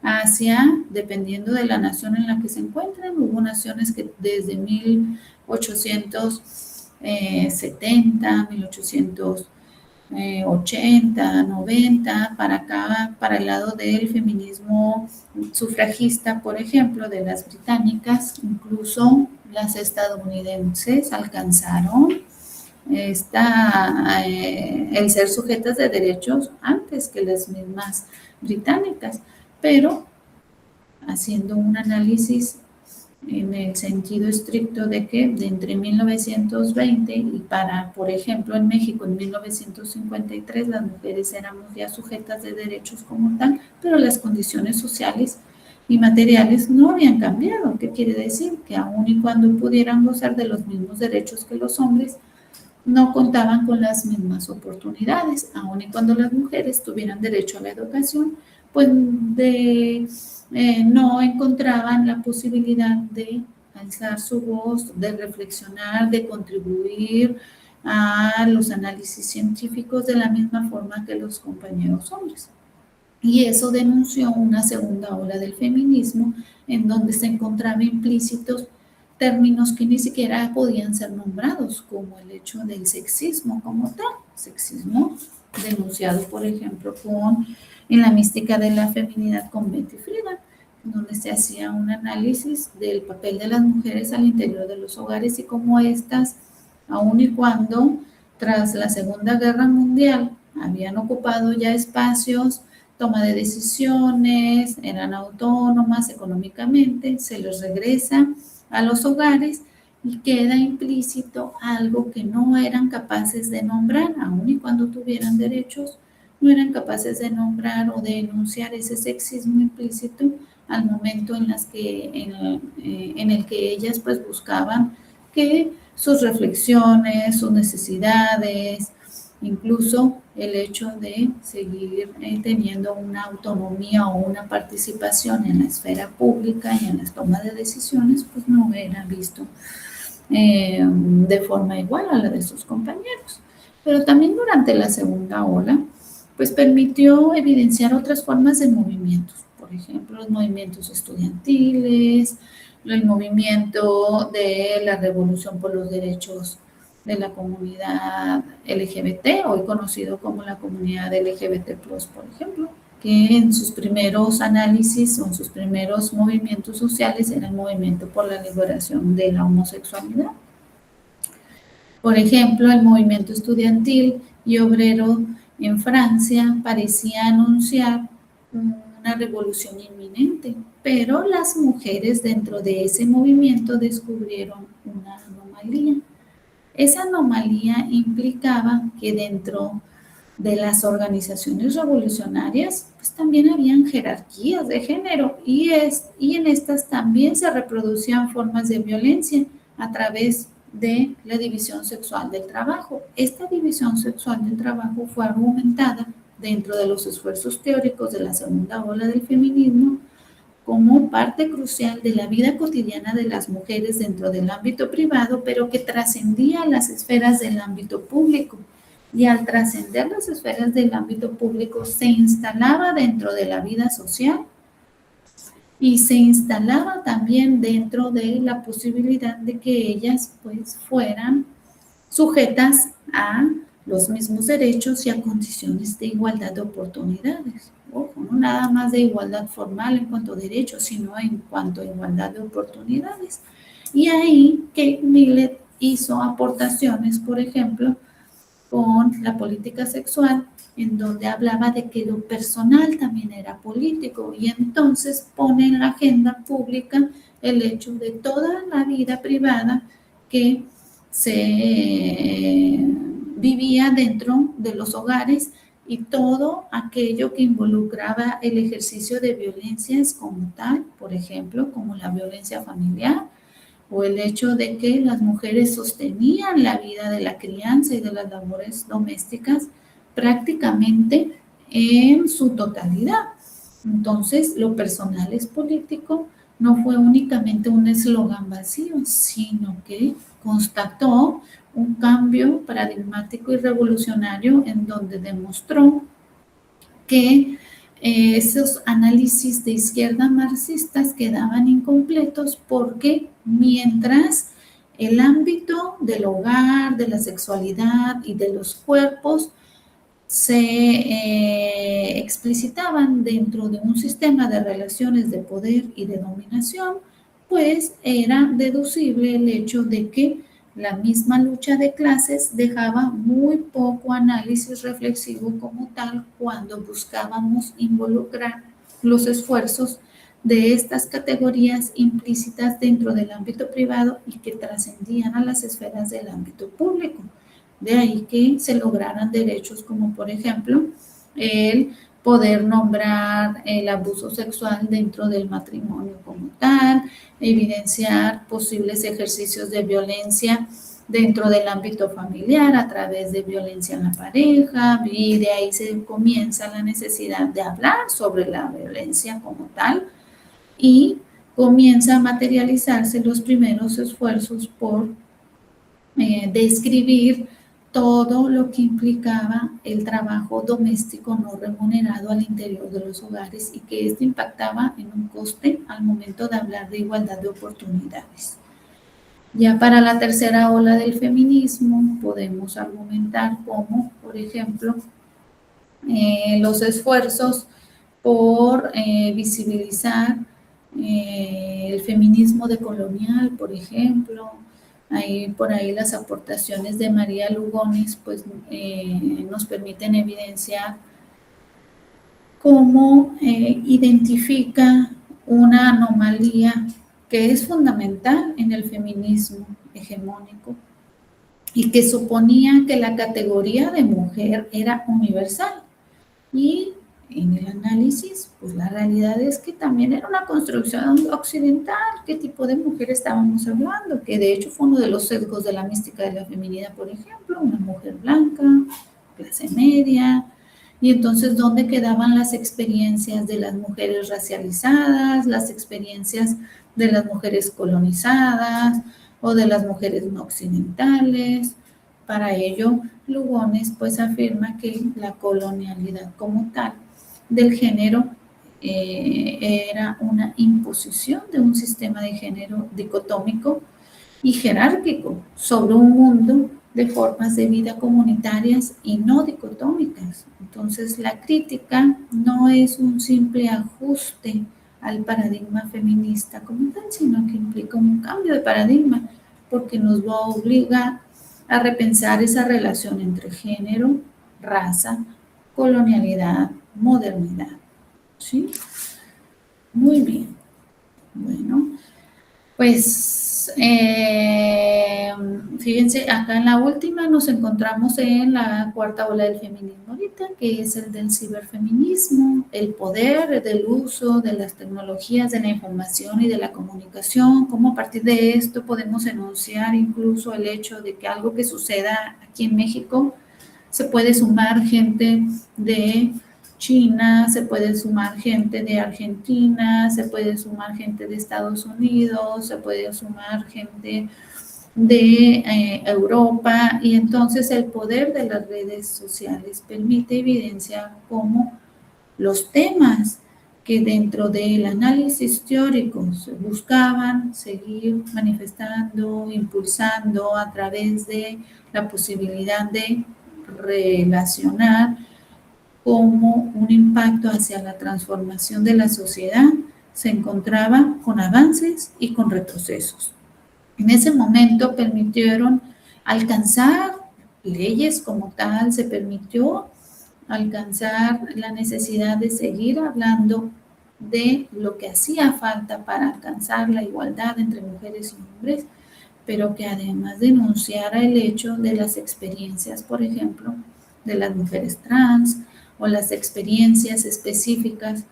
hacia, dependiendo de la nación en la que se encuentran, hubo naciones que desde 1870, 1880, 90, para acá, para el lado del feminismo sufragista, por ejemplo, de las británicas, incluso las estadounidenses alcanzaron el ser sujetas de derechos antes que las mismas británicas, pero haciendo un análisis en el sentido estricto de que de entre 1920 y para, por ejemplo, en México en 1953 las mujeres éramos ya sujetas de derechos como tal, pero las condiciones sociales y materiales no habían cambiado. ¿Qué quiere decir? Que aun y cuando pudieran gozar de los mismos derechos que los hombres, no contaban con las mismas oportunidades, aun y cuando las mujeres tuvieran derecho a la educación, pues no encontraban la posibilidad de alzar su voz, de reflexionar, de contribuir a los análisis científicos de la misma forma que los compañeros hombres. Y eso denunció una segunda ola del feminismo en donde se encontraban implícitos términos que ni siquiera podían ser nombrados, como el hecho del sexismo como tal, sexismo denunciado, por ejemplo, en la mística de la feminidad con Betty Friedan, donde se hacía un análisis del papel de las mujeres al interior de los hogares y cómo éstas, aun y cuando tras la Segunda Guerra Mundial habían ocupado ya espacios, toma de decisiones, eran autónomas económicamente, se les regresa a los hogares y queda implícito algo que no eran capaces de nombrar, aun y cuando tuvieran derechos, no eran capaces de nombrar o de denunciar ese sexismo implícito al momento en el que ellas pues buscaban que sus reflexiones, sus necesidades, incluso el hecho de seguir teniendo una autonomía o una participación en la esfera pública y en las tomas de decisiones, pues no era visto de forma igual a la de sus compañeros. Pero también durante la segunda ola, pues permitió evidenciar otras formas de movimientos, por ejemplo, los movimientos estudiantiles, el movimiento de la revolución por los derechos de la comunidad LGBT, hoy conocido como la comunidad LGBT+, por ejemplo, que en sus primeros análisis o en sus primeros movimientos sociales era el movimiento por la liberación de la homosexualidad. Por ejemplo, el movimiento estudiantil y obrero en Francia parecía anunciar una revolución inminente, pero las mujeres dentro de ese movimiento descubrieron una anomalía. Esa anomalía implicaba que dentro de las organizaciones revolucionarias pues también habían jerarquías de género y en estas también se reproducían formas de violencia a través de la división sexual del trabajo. Esta división sexual del trabajo fue argumentada dentro de los esfuerzos teóricos de la segunda ola del feminismo como parte crucial de la vida cotidiana de las mujeres dentro del ámbito privado, pero que trascendía las esferas del ámbito público. Y al trascender las esferas del ámbito público, se instalaba dentro de la vida social y se instalaba también dentro de la posibilidad de que ellas pues fueran sujetas a los mismos derechos y a condiciones de igualdad de oportunidades. Ojo, no nada más de igualdad formal en cuanto a derechos, sino en cuanto a igualdad de oportunidades. Y ahí Kate Millett hizo aportaciones, por ejemplo, con la política sexual, en donde hablaba de que lo personal también era político y entonces pone en la agenda pública el hecho de toda la vida privada que se vivía dentro de los hogares y todo aquello que involucraba el ejercicio de violencias como tal, por ejemplo, como la violencia familiar o el hecho de que las mujeres sostenían la vida de la crianza y de las labores domésticas prácticamente en su totalidad. Entonces, lo personal es político no fue únicamente un eslogan vacío, sino que constató un cambio paradigmático y revolucionario en donde demostró que esos análisis de izquierda marxistas quedaban incompletos porque mientras el ámbito del hogar, de la sexualidad y de los cuerpos se explicitaban dentro de un sistema de relaciones de poder y de dominación, pues era deducible el hecho de que la misma lucha de clases dejaba muy poco análisis reflexivo como tal cuando buscábamos involucrar los esfuerzos de estas categorías implícitas dentro del ámbito privado y que trascendían a las esferas del ámbito público. De ahí que se lograran derechos como, por ejemplo, el poder nombrar el abuso sexual dentro del matrimonio como tal, evidenciar posibles ejercicios de violencia dentro del ámbito familiar a través de violencia en la pareja, y de ahí se comienza la necesidad de hablar sobre la violencia como tal y comienza a materializarse los primeros esfuerzos por describir todo lo que implicaba el trabajo doméstico no remunerado al interior de los hogares y que esto impactaba en un coste al momento de hablar de igualdad de oportunidades. Ya para la tercera ola del feminismo podemos argumentar como, por ejemplo, los esfuerzos por visibilizar el feminismo decolonial, por ejemplo. Por ahí las aportaciones de María Lugones pues, nos permiten evidenciar cómo identifica una anomalía que es fundamental en el feminismo hegemónico y que suponía que la categoría de mujer era universal. Y en el análisis, pues la realidad es que también era una construcción occidental. ¿Qué tipo de mujer estábamos hablando? Que de hecho fue uno de los sesgos de la mística de la feminidad, por ejemplo, una mujer blanca, clase media. Y entonces, ¿dónde quedaban las experiencias de las mujeres racializadas, las experiencias de las mujeres colonizadas o de las mujeres no occidentales? Para ello, Lugones pues afirma que la colonialidad como tal del género era una imposición de un sistema de género dicotómico y jerárquico sobre un mundo de formas de vida comunitarias y no dicotómicas. Entonces, la crítica no es un simple ajuste al paradigma feminista como tal, sino que implica un cambio de paradigma, porque nos va a obligar a repensar esa relación entre género, raza, colonialidad, modernidad. ¿Sí? Muy bien. Bueno, pues fíjense, acá en la última nos encontramos en la cuarta ola del feminismo ahorita, que es el del ciberfeminismo, el poder del uso de las tecnologías de la información y de la comunicación, cómo a partir de esto podemos enunciar incluso el hecho de que algo que suceda aquí en México se puede sumar gente de China, se puede sumar gente de Argentina, se puede sumar gente de Estados Unidos, se puede sumar gente de Europa, y entonces el poder de las redes sociales permite evidenciar cómo los temas que dentro del análisis teórico se buscaban seguir manifestando, impulsando a través de la posibilidad de relacionar como un impacto hacia la transformación de la sociedad, se encontraba con avances y con retrocesos. En ese momento permitieron alcanzar leyes como tal, se permitió alcanzar la necesidad de seguir hablando de lo que hacía falta para alcanzar la igualdad entre mujeres y hombres, pero que además denunciara el hecho de las experiencias, por ejemplo, de las mujeres trans, o las experiencias específicas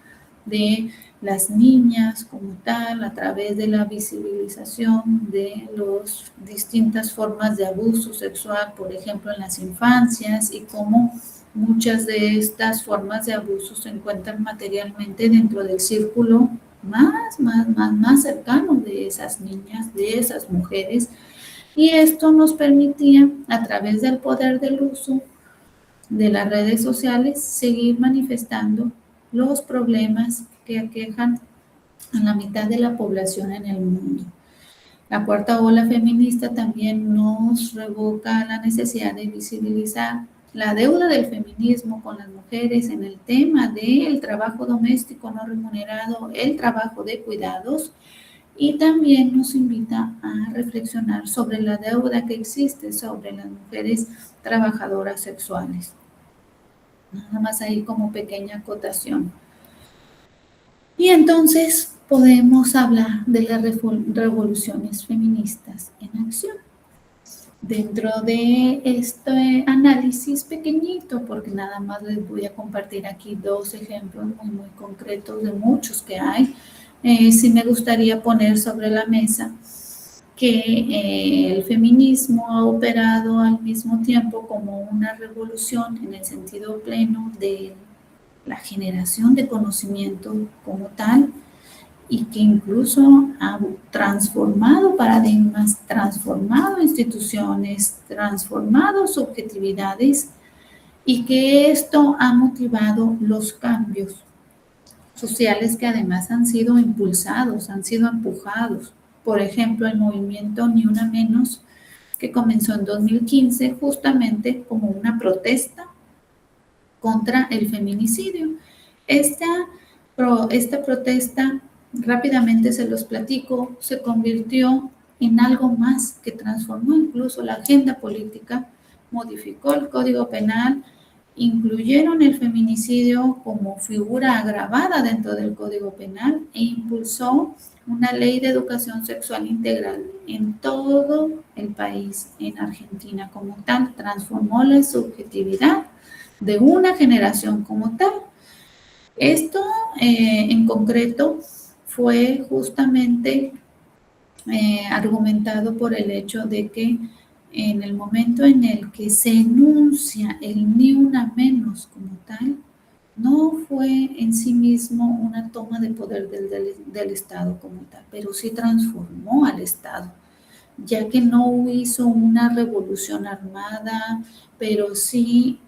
de las niñas como tal, a través de la visibilización de las distintas formas de abuso sexual, por ejemplo, en las infancias, y cómo muchas de estas formas de abuso se encuentran materialmente dentro del círculo más cercano de esas niñas, de esas mujeres. Y esto nos permitía, a través del poder del uso de las redes sociales, seguir manifestando los problemas que aquejan a la mitad de la población en el mundo. La cuarta ola feminista también nos revoca la necesidad de visibilizar la deuda del feminismo con las mujeres en el tema del trabajo doméstico no remunerado, el trabajo de cuidados, y también nos invita a reflexionar sobre la deuda que existe sobre las mujeres trabajadoras sexuales. Nada más ahí como pequeña acotación. Y entonces podemos hablar de las revoluciones feministas en acción. Dentro de este análisis pequeñito, porque nada más les voy a compartir aquí 2 ejemplos muy concretos de muchos que hay, sí me gustaría poner sobre la mesa que el feminismo ha operado al mismo tiempo como una revolución en el sentido pleno de la generación de conocimiento como tal, y que incluso ha transformado paradigmas, transformado instituciones, transformado subjetividades, y que esto ha motivado los cambios sociales que además han sido impulsados, han sido empujados. Por ejemplo, el movimiento Ni Una Menos, que comenzó en 2015 justamente como una protesta contra el feminicidio. Esta protesta, rápidamente se los platico, se convirtió en algo más que transformó incluso la agenda política, modificó el Código Penal, incluyeron el feminicidio como figura agravada dentro del Código Penal e impulsó una ley de educación sexual integral en todo el país, en Argentina como tal, transformó la subjetividad de una generación como tal. Esto en concreto fue justamente argumentado por el hecho de que en el momento en el que se enuncia el Ni Una Menos como tal, no fue en sí mismo una toma de poder del Estado como tal, pero sí transformó al Estado, ya que no hizo una revolución armada, pero sí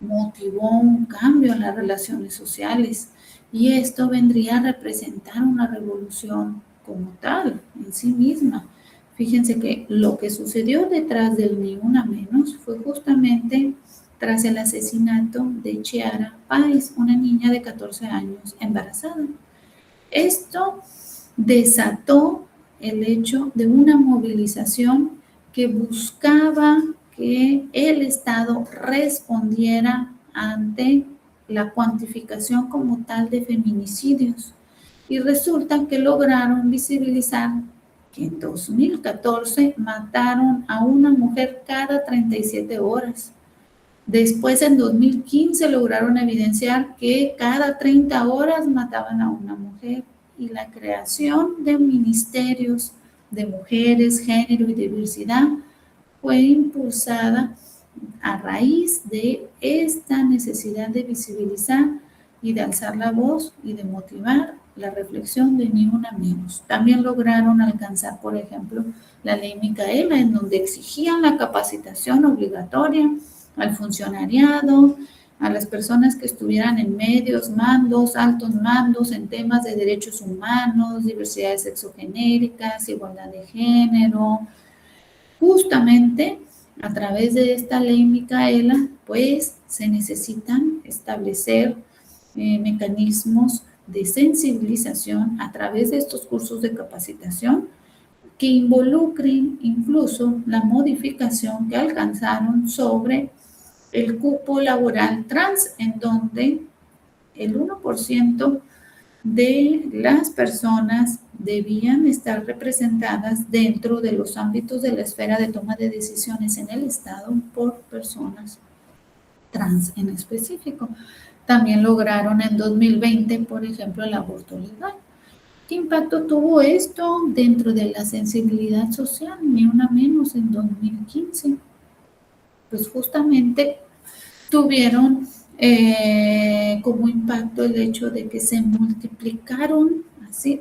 motivó un cambio en las relaciones sociales, y esto vendría a representar una revolución como tal en sí misma. Fíjense que lo que sucedió detrás del Ni Una Menos fue justamente tras el asesinato de Chiara Páez, una niña de 14 años embarazada. Esto desató el hecho de una movilización que buscaba que el Estado respondiera ante la cuantificación como tal de feminicidios. Y resulta que lograron visibilizar que en 2014 mataron a una mujer cada 37 horas. Después, en 2015, lograron evidenciar que cada 30 horas mataban a una mujer. Y la creación de ministerios de mujeres, género y diversidad fue impulsada a raíz de esta necesidad de visibilizar y de alzar la voz y de motivar la reflexión de Ni Una Menos. También lograron alcanzar, por ejemplo, la ley Micaela, en donde exigían la capacitación obligatoria al funcionariado, a las personas que estuvieran en medios, mandos, altos mandos, en temas de derechos humanos, diversidades sexogenéricas, igualdad de género. Justamente a través de esta ley Micaela, pues se necesitan establecer mecanismos de sensibilización a través de estos cursos de capacitación que involucren incluso la modificación que alcanzaron sobre el cupo laboral trans, en donde el 1% de las personas debían estar representadas dentro de los ámbitos de la esfera de toma de decisiones en el Estado por personas trans en específico. también lograron en 2020, por ejemplo, el aborto legal. ¿Qué impacto tuvo esto dentro de la sensibilidad social? Ni una menos en 2015. Pues justamente tuvieron como impacto el hecho de que se multiplicaron así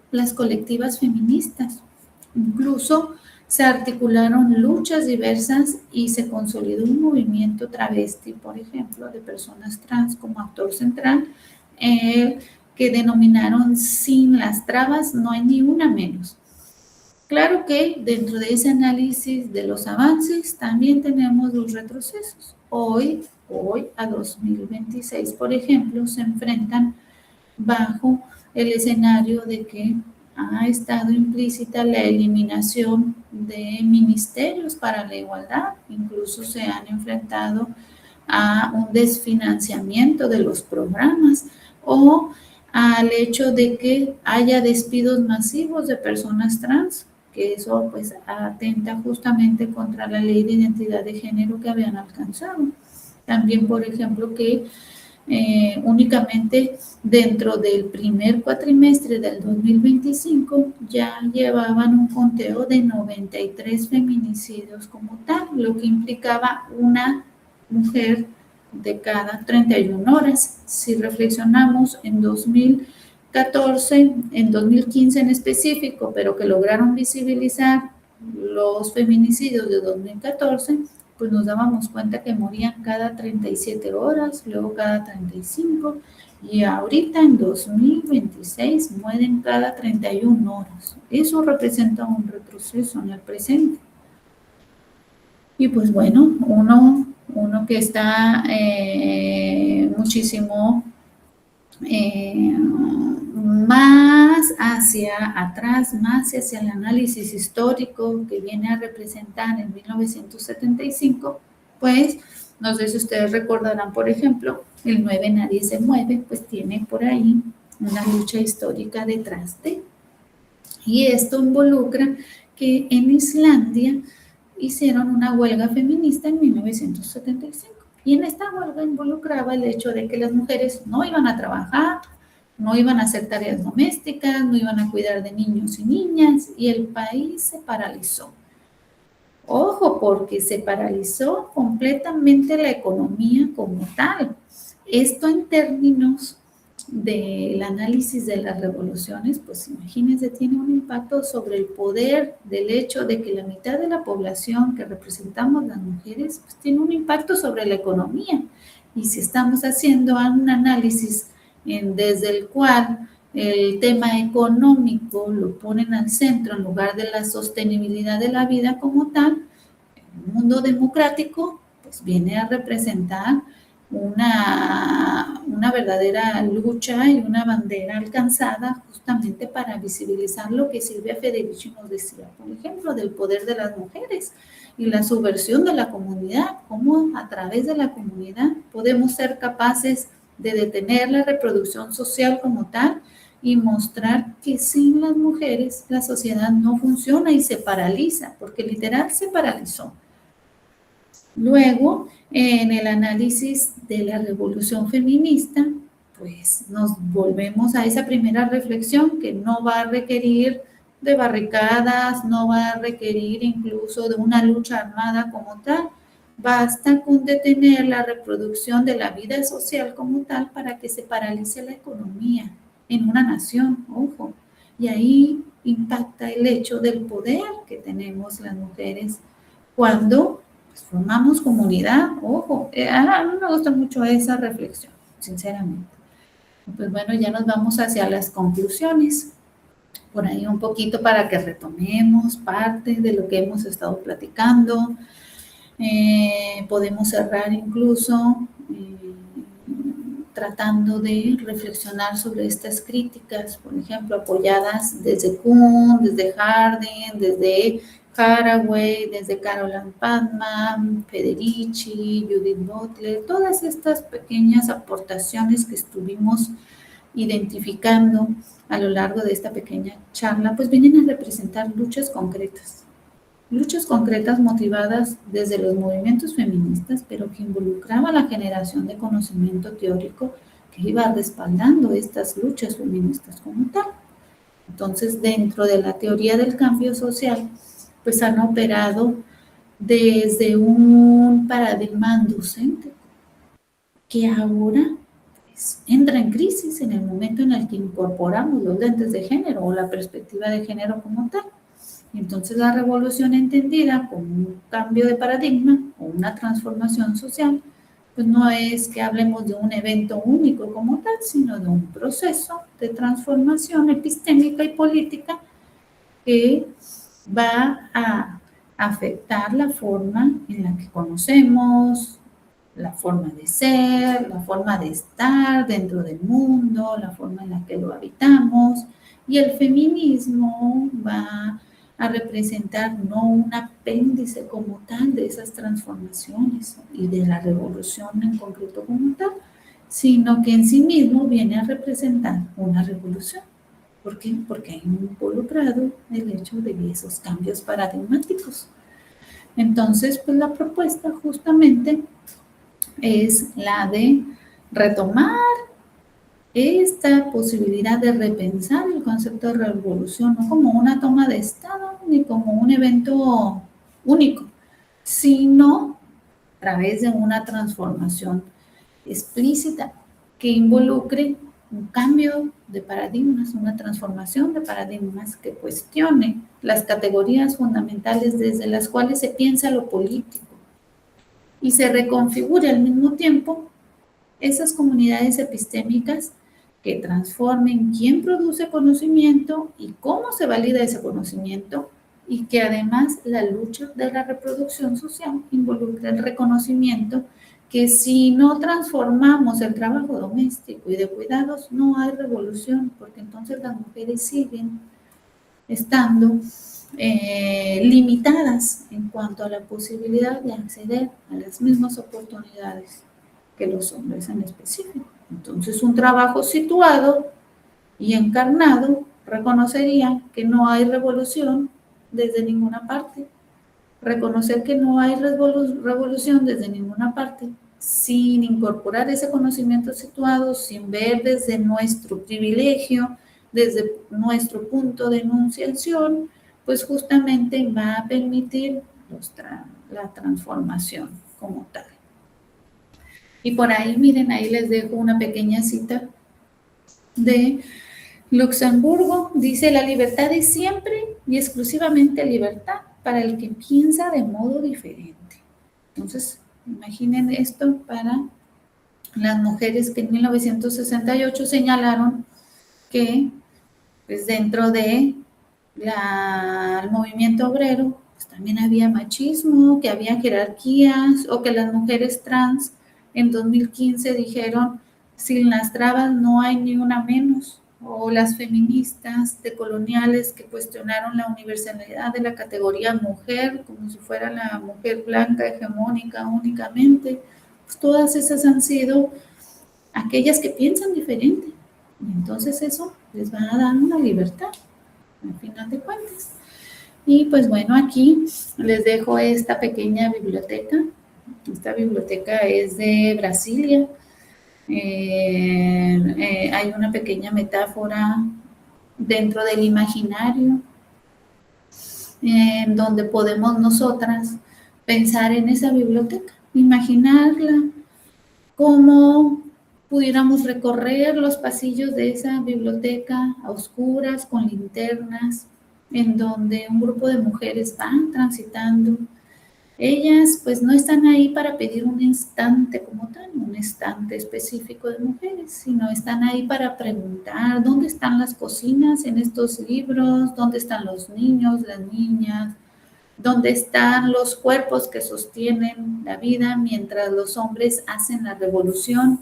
las colectivas feministas. Incluso se articularon luchas diversas y se consolidó un movimiento travesti, por ejemplo, de personas trans como actor central, que denominaron Sin las trabas no hay ni una menos. Claro que dentro de ese análisis de los avances también tenemos los retrocesos. Hoy a 2026, por ejemplo, se enfrentan bajo el escenario de que ha estado implícita la eliminación de ministerios para la igualdad, incluso se han enfrentado a un desfinanciamiento de los programas o al hecho de que haya despidos masivos de personas trans, que eso pues atenta justamente contra la ley de identidad de género que habían alcanzado. También, por ejemplo, que únicamente dentro del primer cuatrimestre del 2025 ya llevaban un conteo de 93 feminicidios como tal, lo que implicaba una mujer de cada 31 horas. Si reflexionamos en 2014, en 2015 en específico, pero que lograron visibilizar los feminicidios de 2014, pues nos dábamos cuenta que morían cada 37 horas, luego cada 35, y ahorita en 2026 mueren cada 31 horas. Eso representa un retroceso en el presente. Y pues bueno, uno que está muchísimo más hacia atrás, más hacia el análisis histórico que viene a representar en 1975, pues no sé si ustedes recordarán, por ejemplo, el 9 Nadie se mueve, pues tiene por ahí una lucha histórica detrás de. Y esto involucra que en Islandia hicieron una huelga feminista en 1975. Y en esta huelga involucraba el hecho de que las mujeres no iban a trabajar, no iban a hacer tareas domésticas, no iban a cuidar de niños y niñas, y el país se paralizó. Ojo, porque se paralizó completamente la economía como tal. Esto en términos del análisis de las revoluciones, pues imagínense, tiene un impacto sobre el poder del hecho de que la mitad de la población que representamos las mujeres, pues tiene un impacto sobre la economía. Y si estamos haciendo un análisis desde el cual el tema económico lo ponen al centro en lugar de la sostenibilidad de la vida como tal, el mundo democrático pues viene a representar una verdadera lucha y una bandera alcanzada justamente para visibilizar lo que Silvia Federici nos decía, por ejemplo, del poder de las mujeres y la subversión de la comunidad, cómo a través de la comunidad podemos ser capaces de detener la reproducción social como tal y mostrar que sin las mujeres la sociedad no funciona y se paraliza, porque literal se paralizó. Luego, en el análisis de la revolución feminista, pues nos volvemos a esa primera reflexión que no va a requerir de barricadas, no va a requerir incluso de una lucha armada como tal. Basta con detener la reproducción de la vida social como tal para que se paralice la economía en una nación, ojo. Y ahí impacta el hecho del poder que tenemos las mujeres cuando pues, formamos comunidad, ojo. A mí me gusta mucho esa reflexión, sinceramente. Pues bueno, ya nos vamos hacia las conclusiones. Por ahí un poquito para que retomemos parte de lo que hemos estado platicando. Podemos cerrar incluso tratando de reflexionar sobre estas críticas, por ejemplo, apoyadas desde Kuhn, desde Harding, desde Haraway, desde Caroline Padman, Federici, Judith Butler, todas estas pequeñas aportaciones que estuvimos identificando a lo largo de esta pequeña charla, pues vienen a representar luchas concretas. luchas concretas motivadas desde los movimientos feministas, pero que involucraba la generación de conocimiento teórico que iba respaldando estas luchas feministas como tal. Entonces, dentro de la teoría del cambio social, pues han operado desde un paradigma docente que ahora pues, entra en crisis en el momento en el que incorporamos los lentes de género o la perspectiva de género como tal. Entonces la revolución entendida como un cambio de paradigma o una transformación social, pues no es que hablemos de un evento único como tal, sino de un proceso de transformación epistémica y política que va a afectar la forma en la que conocemos, la forma de ser, la forma de estar dentro del mundo, la forma en la que lo habitamos. Y el feminismo va a representar no un apéndice como tal de esas transformaciones y de la revolución en concreto como tal, sino que en sí mismo viene a representar una revolución. ¿Por qué? Porque hay involucrado el hecho de esos cambios paradigmáticos. Entonces, pues la propuesta justamente es la de retomar esta posibilidad de repensar el concepto de revolución, no como una toma de Estado ni como un evento único, sino a través de una transformación explícita que involucre un cambio de paradigmas, una transformación de paradigmas que cuestione las categorías fundamentales desde las cuales se piensa lo político y se reconfigure al mismo tiempo esas comunidades epistémicas que transformen quién produce conocimiento y cómo se valida ese conocimiento, y que además la lucha de la reproducción social involucra el reconocimiento que si no transformamos el trabajo doméstico y de cuidados, no hay revolución, porque entonces las mujeres siguen estando limitadas en cuanto a la posibilidad de acceder a las mismas oportunidades que los hombres en específico. Entonces, un trabajo situado y encarnado reconocería que no hay revolución desde ninguna parte. Reconocer que no hay revolución desde ninguna parte, sin incorporar ese conocimiento situado, sin ver desde nuestro privilegio, desde nuestro punto de enunciación, pues justamente va a permitir la transformación como tal. Y por ahí, miren, ahí les dejo una pequeña cita de Luxemburgo. Dice: la libertad es siempre y exclusivamente libertad para el que piensa de modo diferente. Entonces, imaginen esto para las mujeres que en 1968 señalaron que pues dentro de el movimiento obrero pues también había machismo, que había jerarquías, o que las mujeres trans en 2015 dijeron: sin las trabas no hay ni una menos, o las feministas decoloniales que cuestionaron la universalidad de la categoría mujer como si fuera la mujer blanca hegemónica únicamente. Pues todas esas han sido aquellas que piensan diferente, y entonces eso les va a dar una libertad al final de cuentas. Y pues bueno, aquí les dejo esta pequeña biblioteca. Esta biblioteca es de Brasilia. Hay una pequeña metáfora dentro del imaginario en donde podemos nosotras pensar en esa biblioteca, imaginarla como pudiéramos recorrer los pasillos de esa biblioteca a oscuras con linternas, en donde un grupo de mujeres van transitando. Ellas pues no están ahí para pedir un instante como tal, un instante específico de mujeres, sino están ahí para preguntar: ¿dónde están las cocinas en estos libros? ¿Dónde están los niños, las niñas? ¿Dónde están los cuerpos que sostienen la vida mientras los hombres hacen la revolución?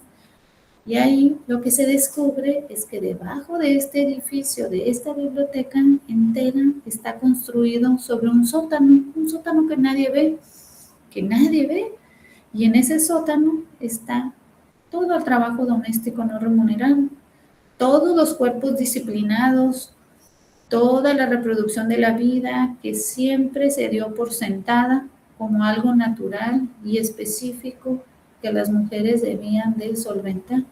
Y ahí lo que se descubre es que debajo de este edificio, de esta biblioteca entera, está construido sobre un sótano que nadie ve, y en ese sótano está todo el trabajo doméstico no remunerado, todos los cuerpos disciplinados, toda la reproducción de la vida que siempre se dio por sentada como algo natural y específico que las mujeres debían de solventar.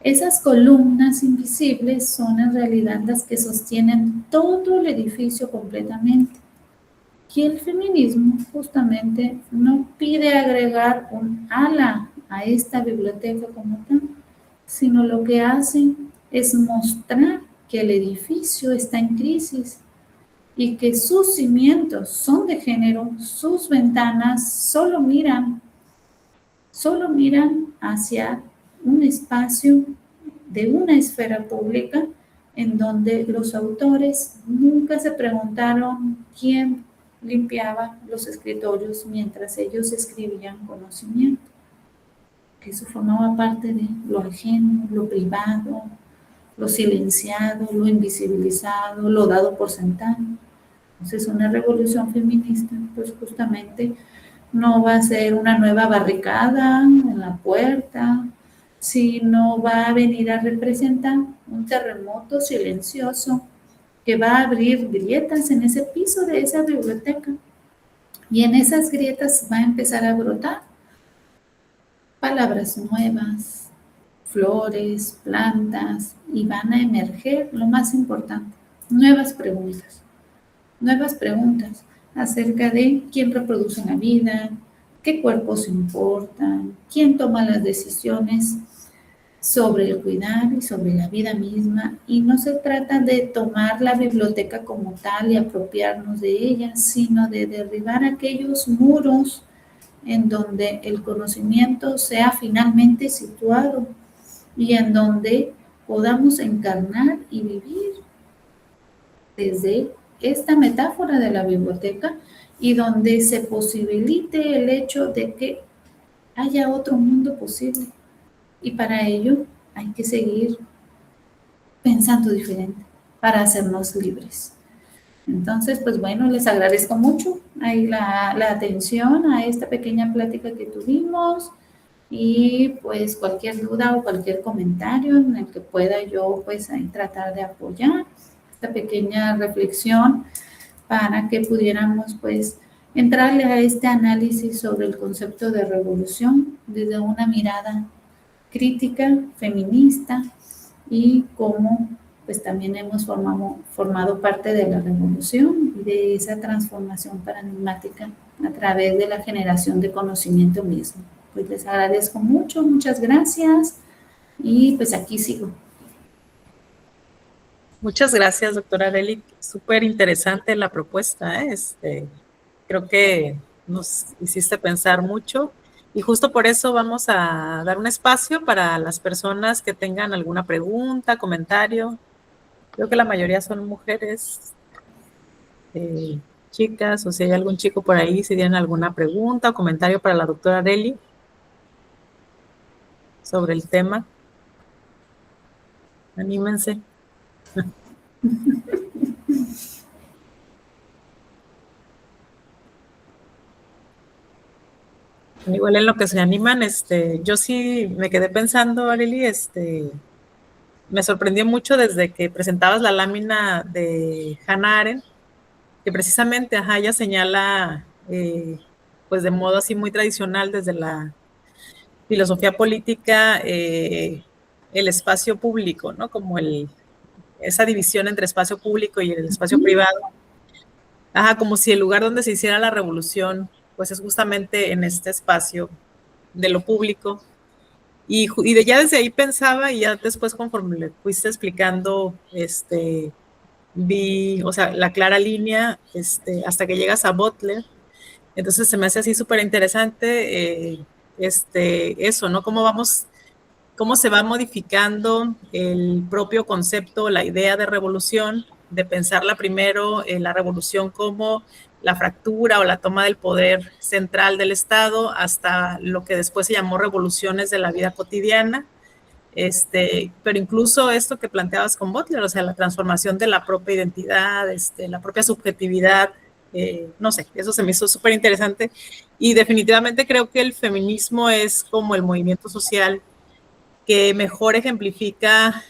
Esas columnas invisibles son en realidad las que sostienen todo el edificio completamente. Y el feminismo justamente no pide agregar un ala a esta biblioteca como tal, sino lo que hace es mostrar que el edificio está en crisis y que sus cimientos son de género, sus ventanas solo miran hacia un espacio de una esfera pública en donde los autores nunca se preguntaron quién limpiaba los escritorios mientras ellos escribían conocimiento, que eso formaba parte de lo ajeno, lo privado, lo silenciado, lo invisibilizado, lo dado por sentado. Entonces, una revolución feminista, pues justamente no va a ser una nueva barricada en la puerta, sino va a venir a representar un terremoto silencioso que va a abrir grietas en ese piso de esa biblioteca. Y en esas grietas va a empezar a brotar palabras nuevas, flores, plantas, y van a emerger, lo más importante, nuevas preguntas acerca de quién reproduce la vida, qué cuerpos importan, quién toma las decisiones sobre el cuidar y sobre la vida misma. Y no se trata de tomar la biblioteca como tal y apropiarnos de ella, sino de derribar aquellos muros en donde el conocimiento sea finalmente situado y en donde podamos encarnar y vivir desde esta metáfora de la biblioteca, y donde se posibilite el hecho de que haya otro mundo posible. Y para ello hay que seguir pensando diferente para hacernos libres. Entonces, pues bueno, les agradezco mucho ahí la atención a esta pequeña plática que tuvimos, y pues cualquier duda o cualquier comentario en el que pueda yo pues ahí tratar de apoyar esta pequeña reflexión para que pudiéramos pues entrarle a este análisis sobre el concepto de revolución desde una mirada crítica, feminista, y cómo pues también hemos formado parte de la revolución y de esa transformación paradigmática a través de la generación de conocimiento mismo. Pues les agradezco mucho, muchas gracias, y pues aquí sigo. Muchas gracias, doctora Arely. Súper interesante la propuesta, ¿eh? Creo que nos hiciste pensar mucho, y justo por eso vamos a dar un espacio para las personas que tengan alguna pregunta, comentario. Creo que la mayoría son mujeres, chicas, o si hay algún chico por ahí, si tienen alguna pregunta o comentario para la doctora Arely sobre el tema, anímense. Igual en lo que se animan, yo sí me quedé pensando, Arely, me sorprendió mucho desde que presentabas la lámina de Hannah Arendt, que precisamente, ella señala, pues de modo así muy tradicional desde la filosofía política, el espacio público, ¿no? Como esa división entre espacio público y el espacio privado. Como si el lugar donde se hiciera la revolución, pues es justamente en este espacio de lo público. Y ya desde ahí pensaba, y ya después conforme le fuiste explicando, vi, o sea, la clara línea, hasta que llegas a Butler. Entonces se me hace así súper interesante, eso, ¿no? Cómo se va modificando el propio concepto, la idea de revolución, de pensarla primero la revolución como la fractura o la toma del poder central del Estado, hasta lo que después se llamó revoluciones de la vida cotidiana. Pero incluso esto que planteabas con Butler, o sea, la transformación de la propia identidad, la propia subjetividad, no sé, eso se me hizo súper interesante, y definitivamente creo que el feminismo es como el movimiento social que mejor ejemplifica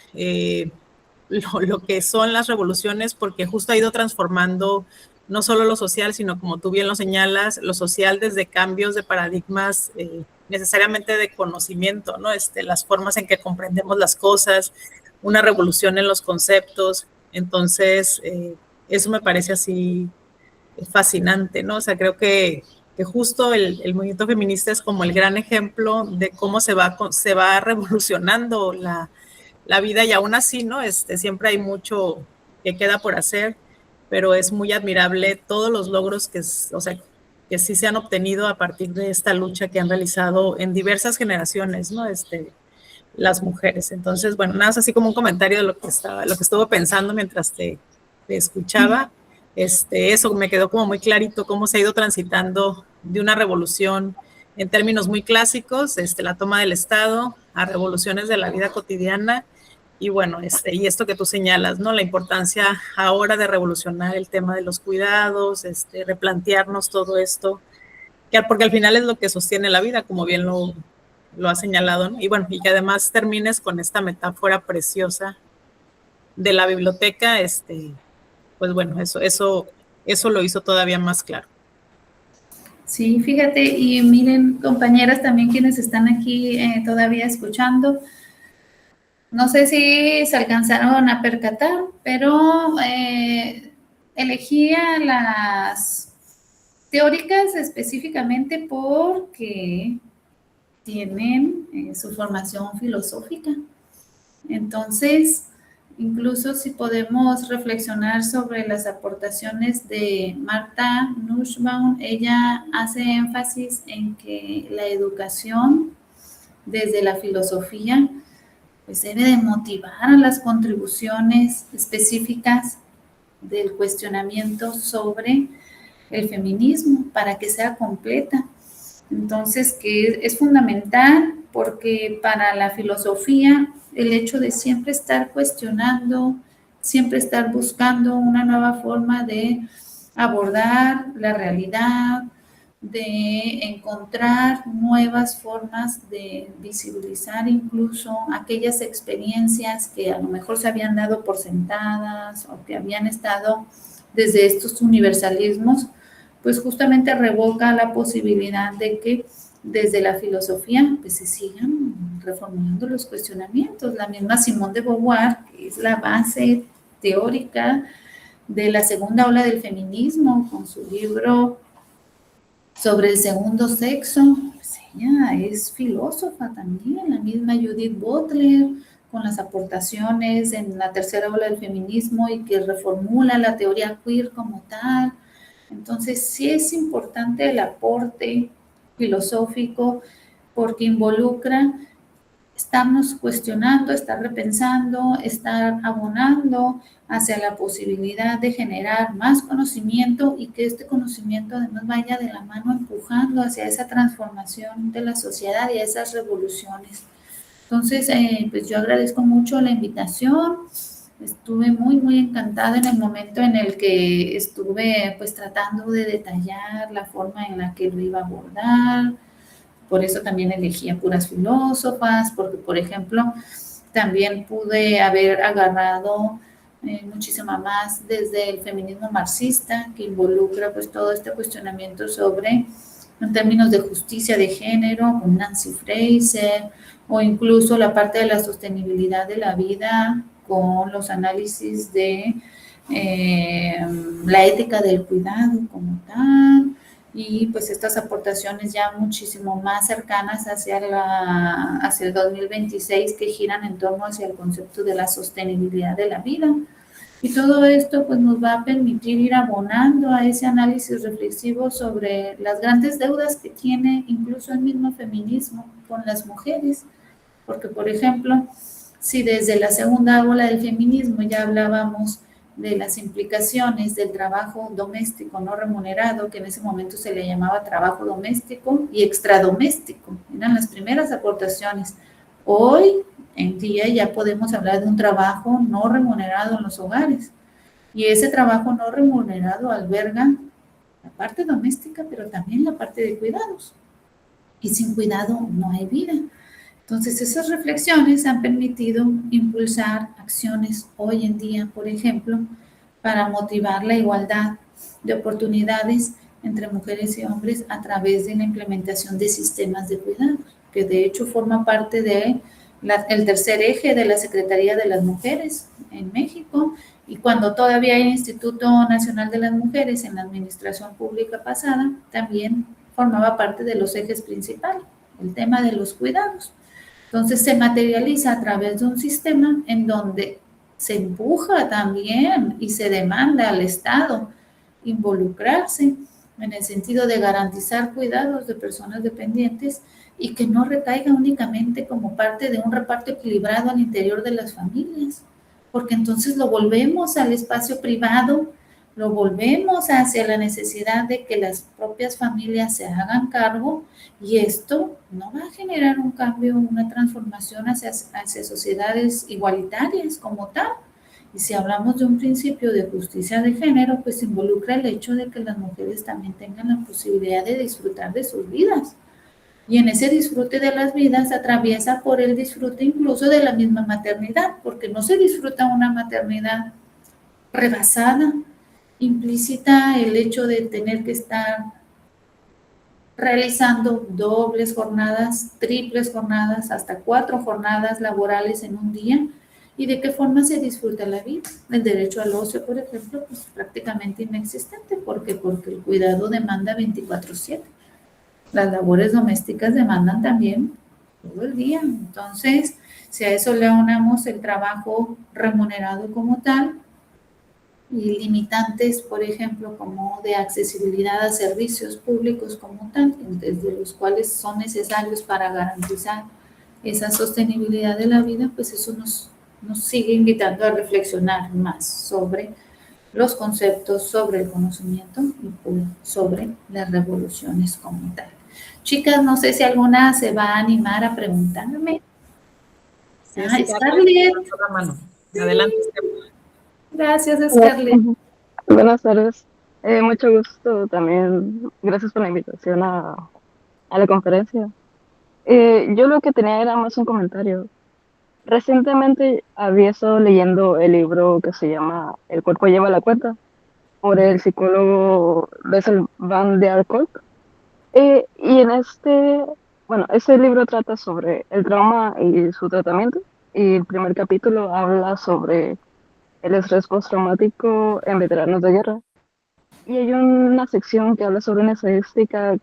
lo que son las revoluciones, porque justo ha ido transformando no solo lo social, sino como tú bien lo señalas, lo social desde cambios de paradigmas necesariamente de conocimiento, ¿no? Las formas en que comprendemos las cosas, una revolución en los conceptos. Entonces, eso me parece así fascinante, ¿no? O sea, creo que justo el movimiento feminista es como el gran ejemplo de cómo se va revolucionando la vida, y aún así, ¿no? Siempre hay mucho que queda por hacer, pero es muy admirable todos los logros o sea, que sí se han obtenido a partir de esta lucha que han realizado en diversas generaciones, ¿no? Las mujeres. Entonces, bueno, nada más así como un comentario de lo que estuve pensando mientras te escuchaba. Eso me quedó como muy clarito, cómo se ha ido transitando de una revolución en términos muy clásicos, la toma del Estado, a revoluciones de la vida cotidiana. Y bueno, y esto que tú señalas, ¿no? La importancia ahora de revolucionar el tema de los cuidados, replantearnos todo esto, porque al final es lo que sostiene la vida, como bien lo ha señalado, ¿no? Y bueno, y que además termines con esta metáfora preciosa de la biblioteca, pues bueno, eso lo hizo todavía más claro. Sí, fíjate, y miren, compañeras, también quienes están aquí todavía escuchando, no sé si se alcanzaron a percatar, pero elegí a las teóricas específicamente porque tienen su formación filosófica. Entonces, incluso si podemos reflexionar sobre las aportaciones de Martha Nussbaum, ella hace énfasis en que la educación desde la filosofía pues debe de motivar a las contribuciones específicas del cuestionamiento sobre el feminismo para que sea completa. Entonces, que es fundamental porque para la filosofía el hecho de siempre estar cuestionando, siempre estar buscando una nueva forma de abordar la realidad, de encontrar nuevas formas de visibilizar incluso aquellas experiencias que a lo mejor se habían dado por sentadas o que habían estado desde estos universalismos, pues justamente revoca la posibilidad de que desde la filosofía pues se sigan reformulando los cuestionamientos. La misma Simone de Beauvoir, que es la base teórica de la segunda ola del feminismo, con su libro sobre el segundo sexo, pues ella es filósofa también, la misma Judith Butler, con las aportaciones en la tercera ola del feminismo y que reformula la teoría queer como tal. Entonces, sí es importante el aporte filosófico porque involucra estarnos cuestionando, estar repensando, estar abonando hacia la posibilidad de generar más conocimiento y que este conocimiento además vaya de la mano empujando hacia esa transformación de la sociedad y a esas revoluciones. Entonces, pues yo agradezco mucho la invitación. Estuve muy encantada en el momento en el que estuve pues tratando de detallar la forma en la que lo iba a abordar. Por eso también elegí a puras filósofas, porque por ejemplo también pude haber agarrado muchísima más desde el feminismo marxista, que involucra pues todo este cuestionamiento sobre, en términos de justicia de género, con Nancy Fraser, o incluso la parte de la sostenibilidad de la vida con los análisis de la ética del cuidado como tal, y pues estas aportaciones ya muchísimo más cercanas hacia el 2026 que giran en torno hacia el concepto de la sostenibilidad de la vida. Y todo esto pues nos va a permitir ir abonando a ese análisis reflexivo sobre las grandes deudas que tiene incluso el mismo feminismo con las mujeres, porque por ejemplo, si desde la segunda ola del feminismo ya hablábamos de las implicaciones del trabajo doméstico no remunerado, que en ese momento se le llamaba trabajo doméstico y extradoméstico, eran las primeras aportaciones. Hoy en día ya podemos hablar de un trabajo no remunerado en los hogares, y ese trabajo no remunerado alberga la parte doméstica, pero también la parte de cuidados, y sin cuidado no hay vida. Entonces, esas reflexiones han permitido impulsar acciones hoy en día, por ejemplo, para motivar la igualdad de oportunidades entre mujeres y hombres a través de la implementación de sistemas de cuidado, que de hecho forma parte de el tercer eje de la Secretaría de las Mujeres en México, y cuando todavía hay Instituto Nacional de las Mujeres en la administración pública pasada, también formaba parte de los ejes principales, el tema de los cuidados. Entonces se materializa a través de un sistema en donde se empuja también y se demanda al Estado involucrarse en el sentido de garantizar cuidados de personas dependientes y que no recaiga únicamente como parte de un reparto equilibrado al interior de las familias, porque entonces lo volvemos al espacio privado, lo volvemos hacia la necesidad de que las propias familias se hagan cargo, y esto no va a generar un cambio, una transformación hacia sociedades igualitarias como tal. Y si hablamos de un principio de justicia de género, pues involucra el hecho de que las mujeres también tengan la posibilidad de disfrutar de sus vidas. Y en ese disfrute de las vidas atraviesa por el disfrute incluso de la misma maternidad, porque no se disfruta una maternidad rebasada, implícita el hecho de tener que estar realizando dobles jornadas, triples jornadas, hasta 4 jornadas laborales en un día. ¿Y de qué forma se disfruta la vida? El derecho al ocio, por ejemplo, pues prácticamente inexistente. ¿Por qué? Porque el cuidado demanda 24/7. Las labores domésticas demandan también todo el día. Entonces, si a eso le aunamos el trabajo remunerado como tal, y limitantes, por ejemplo, como de accesibilidad a servicios públicos como tal, desde los cuales son necesarios para garantizar esa sostenibilidad de la vida, pues eso nos sigue invitando a reflexionar más sobre los conceptos, sobre el conocimiento y sobre las revoluciones como tal. Chicas, no sé si alguna se va a animar a preguntarme. Sí, Scarlett. Adelante. Gracias, Scarlett. Buenas tardes. Mucho gusto también. Gracias por la invitación a la conferencia. Yo lo que tenía era más un comentario. Recientemente había estado leyendo el libro que se llama El cuerpo lleva la cuenta, por el psicólogo Bessel van der Kolk. Y este libro trata sobre el trauma y su tratamiento. Y el primer capítulo habla sobre el estrés postraumático en veteranos de guerra. Y hay una sección que habla sobre una estadística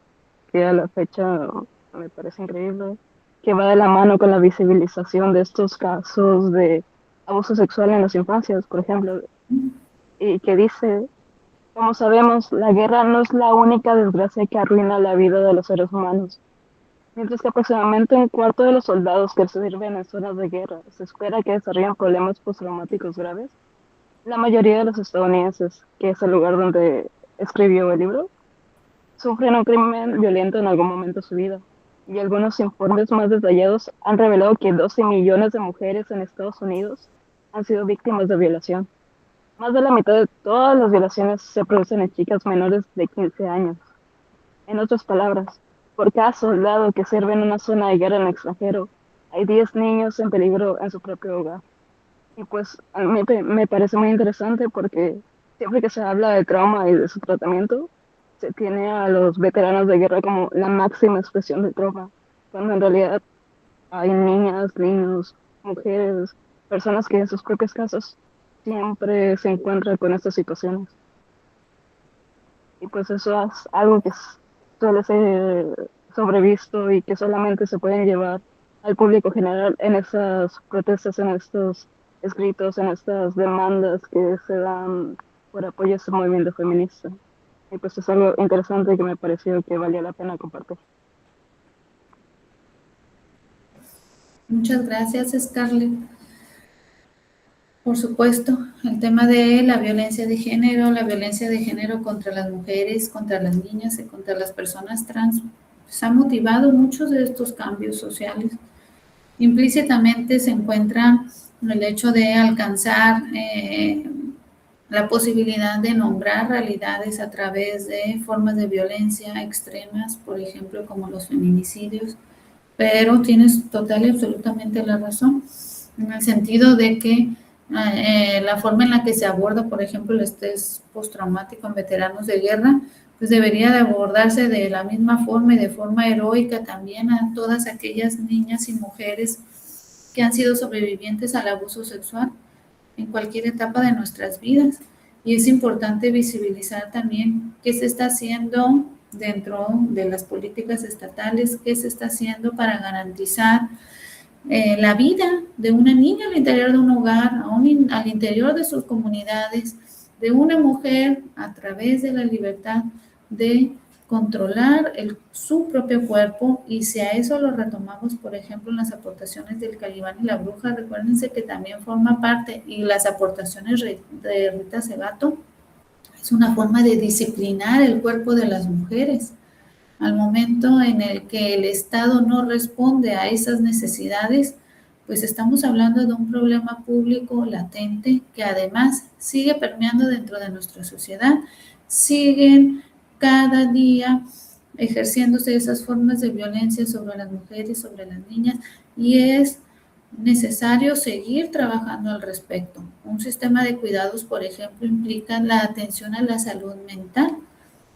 que a la fecha me parece increíble, que va de la mano con la visibilización de estos casos de abuso sexual en las infancias, por ejemplo, y que dice, como sabemos, la guerra no es la única desgracia que arruina la vida de los seres humanos. Mientras que aproximadamente un cuarto de los soldados que sirven en zonas de guerra se espera que desarrollen problemas postraumáticos graves, la mayoría de los estadounidenses, que es el lugar donde escribió el libro, sufren un crimen violento en algún momento de su vida. Y algunos informes más detallados han revelado que 12 millones de mujeres en Estados Unidos han sido víctimas de violación. Más de la mitad de todas las violaciones se producen en chicas menores de 15 años. En otras palabras, por cada soldado que sirve en una zona de guerra en el extranjero, hay 10 niños en peligro en su propio hogar. Y pues a mí me parece muy interesante porque siempre que se habla de trauma y de su tratamiento, se tiene a los veteranos de guerra como la máxima expresión de trauma, cuando en realidad hay niñas, niños, mujeres, personas que en sus propios casos siempre se encuentran con estas situaciones. Y pues eso es algo que suele ser sobrevisto y que solamente se pueden llevar al público general en esas protestas, en estos escritos, en estas demandas que se dan por apoyo a ese movimiento feminista. Y pues es algo interesante que me pareció que valía la pena compartir. Muchas gracias, Scarlett. Por supuesto, el tema de la violencia de género contra las mujeres, contra las niñas y contra las personas trans, pues ha motivado muchos de estos cambios sociales. Implícitamente se encuentra el hecho de alcanzar la posibilidad de nombrar realidades a través de formas de violencia extremas, por ejemplo, como los feminicidios, pero tienes total y absolutamente la razón, en el sentido de que la forma en la que se aborda, por ejemplo, el estrés postraumático en veteranos de guerra, pues debería de abordarse de la misma forma y de forma heroica también a todas aquellas niñas y mujeres que han sido sobrevivientes al abuso sexual en cualquier etapa de nuestras vidas. Y es importante visibilizar también qué se está haciendo dentro de las políticas estatales, qué se está haciendo para garantizar la vida de una niña al interior de un hogar, al interior de sus comunidades, de una mujer a través de la libertad de controlar su propio cuerpo. Y si a eso lo retomamos, por ejemplo, en las aportaciones del Calibán y la Bruja, recuérdense que también forma parte, y las aportaciones de Rita Segato, es una forma de disciplinar el cuerpo de las mujeres. Al momento en el que el Estado no responde a esas necesidades, pues estamos hablando de un problema público latente que además sigue permeando dentro de nuestra sociedad. Siguen cada día ejerciéndose esas formas de violencia sobre las mujeres, sobre las niñas, y es necesario seguir trabajando al respecto. Un sistema de cuidados, por ejemplo, implica la atención a la salud mental.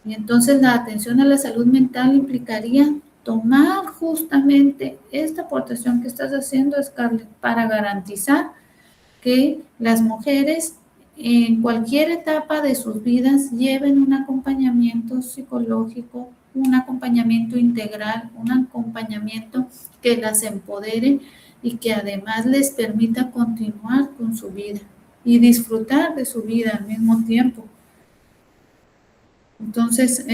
Y entonces la atención a la salud mental implicaría tomar justamente esta aportación que estás haciendo, Scarlett, para garantizar que las mujeres en cualquier etapa de sus vidas lleven un acompañamiento psicológico, un acompañamiento integral, un acompañamiento que las empodere y que además les permita continuar con su vida y disfrutar de su vida al mismo tiempo. Entonces,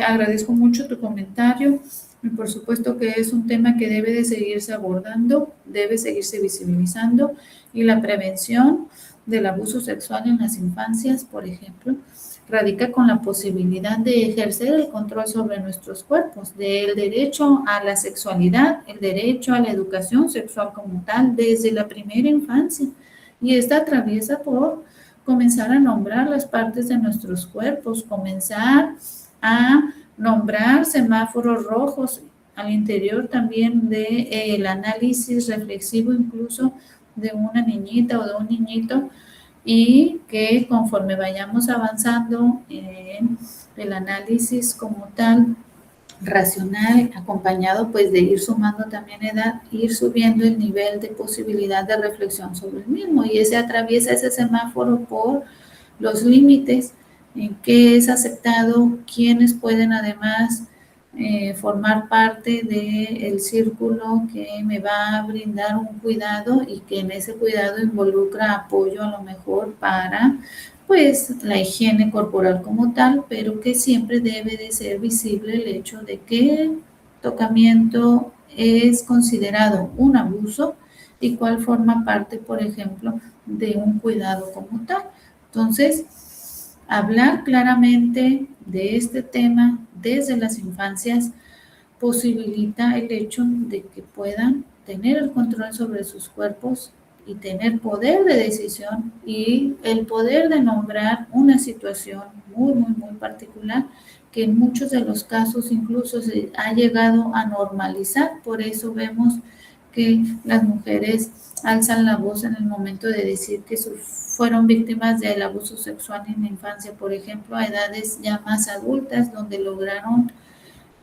agradezco mucho tu comentario y por supuesto que es un tema que debe de seguirse abordando, debe seguirse visibilizando, y la prevención del abuso sexual en las infancias, por ejemplo, radica con la posibilidad de ejercer el control sobre nuestros cuerpos, del derecho a la sexualidad, el derecho a la educación sexual como tal, desde la primera infancia. Y esta atraviesa por comenzar a nombrar las partes de nuestros cuerpos, comenzar a nombrar semáforos rojos al interior también del análisis reflexivo incluso de una niñita o de un niñito, y que conforme vayamos avanzando en el análisis como tal racional, acompañado pues de ir sumando también edad, ir subiendo el nivel de posibilidad de reflexión sobre el mismo, y ese atraviesa ese semáforo por los límites en qué es aceptado, quiénes pueden además formar parte del círculo que me va a brindar un cuidado, y que en ese cuidado involucra apoyo a lo mejor para pues la higiene corporal como tal, pero que siempre debe de ser visible el hecho de que el tocamiento es considerado un abuso y cuál forma parte, por ejemplo, de un cuidado como tal. Entonces, hablar claramente de este tema desde las infancias posibilita el hecho de que puedan tener el control sobre sus cuerpos y tener poder de decisión y el poder de nombrar una situación muy particular que en muchos de los casos incluso se ha llegado a normalizar. Por eso vemos que las mujeres alzan la voz en el momento de decir que fueron víctimas del abuso sexual en la infancia, por ejemplo, a edades ya más adultas, donde lograron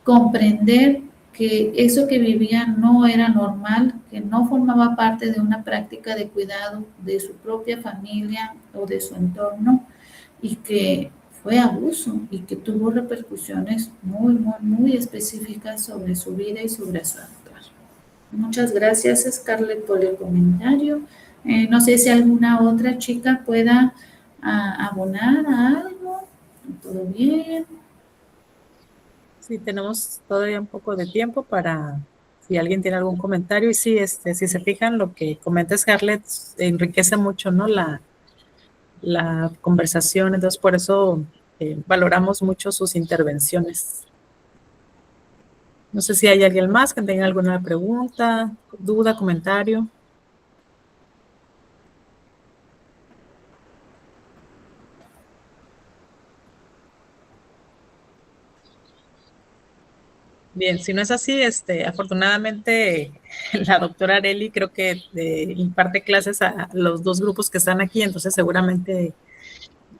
comprender que eso que vivían no era normal, que no formaba parte de una práctica de cuidado de su propia familia o de su entorno, y que fue abuso y que tuvo repercusiones muy específicas sobre su vida y sobre su actuar. Muchas gracias, Scarlett, por el comentario. No sé si alguna otra chica pueda abonar a algo. ¿Todo bien? Sí, tenemos todavía un poco de tiempo para si alguien tiene algún comentario. Y sí, si se fijan, lo que comenta Scarlett enriquece mucho, ¿no? La conversación. Entonces, por eso valoramos mucho sus intervenciones. No sé si hay alguien más que tenga alguna pregunta, duda, comentario. Bien, si no es así, afortunadamente la doctora Areli creo que imparte clases a los dos grupos que están aquí, entonces seguramente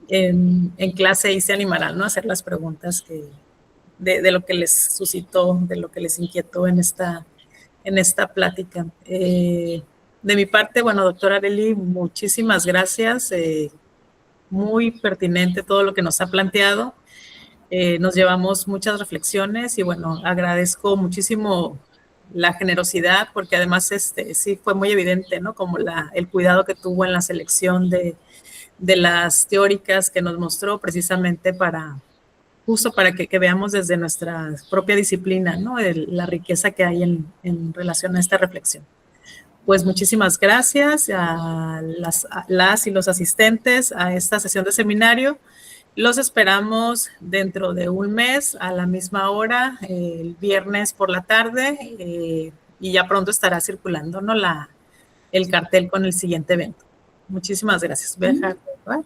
en clase ahí se animarán, ¿no?, a hacer las preguntas de lo que les suscitó, de lo que les inquietó en esta plática. De mi parte, bueno, doctora Areli, muchísimas gracias. Muy pertinente todo lo que nos ha planteado. Nos llevamos muchas reflexiones y bueno, agradezco muchísimo la generosidad, porque además sí fue muy evidente, ¿no?, como el cuidado que tuvo en la selección de las teóricas que nos mostró precisamente justo para que veamos desde nuestra propia disciplina, ¿no?, la riqueza que hay en relación a esta reflexión. Pues muchísimas gracias a las y los asistentes a esta sesión de seminario. Los esperamos dentro de un mes a la misma hora, el viernes por la tarde, y ya pronto estará circulando, ¿no?, el cartel con el siguiente evento. Muchísimas gracias. Voy a dejar, ¿verdad?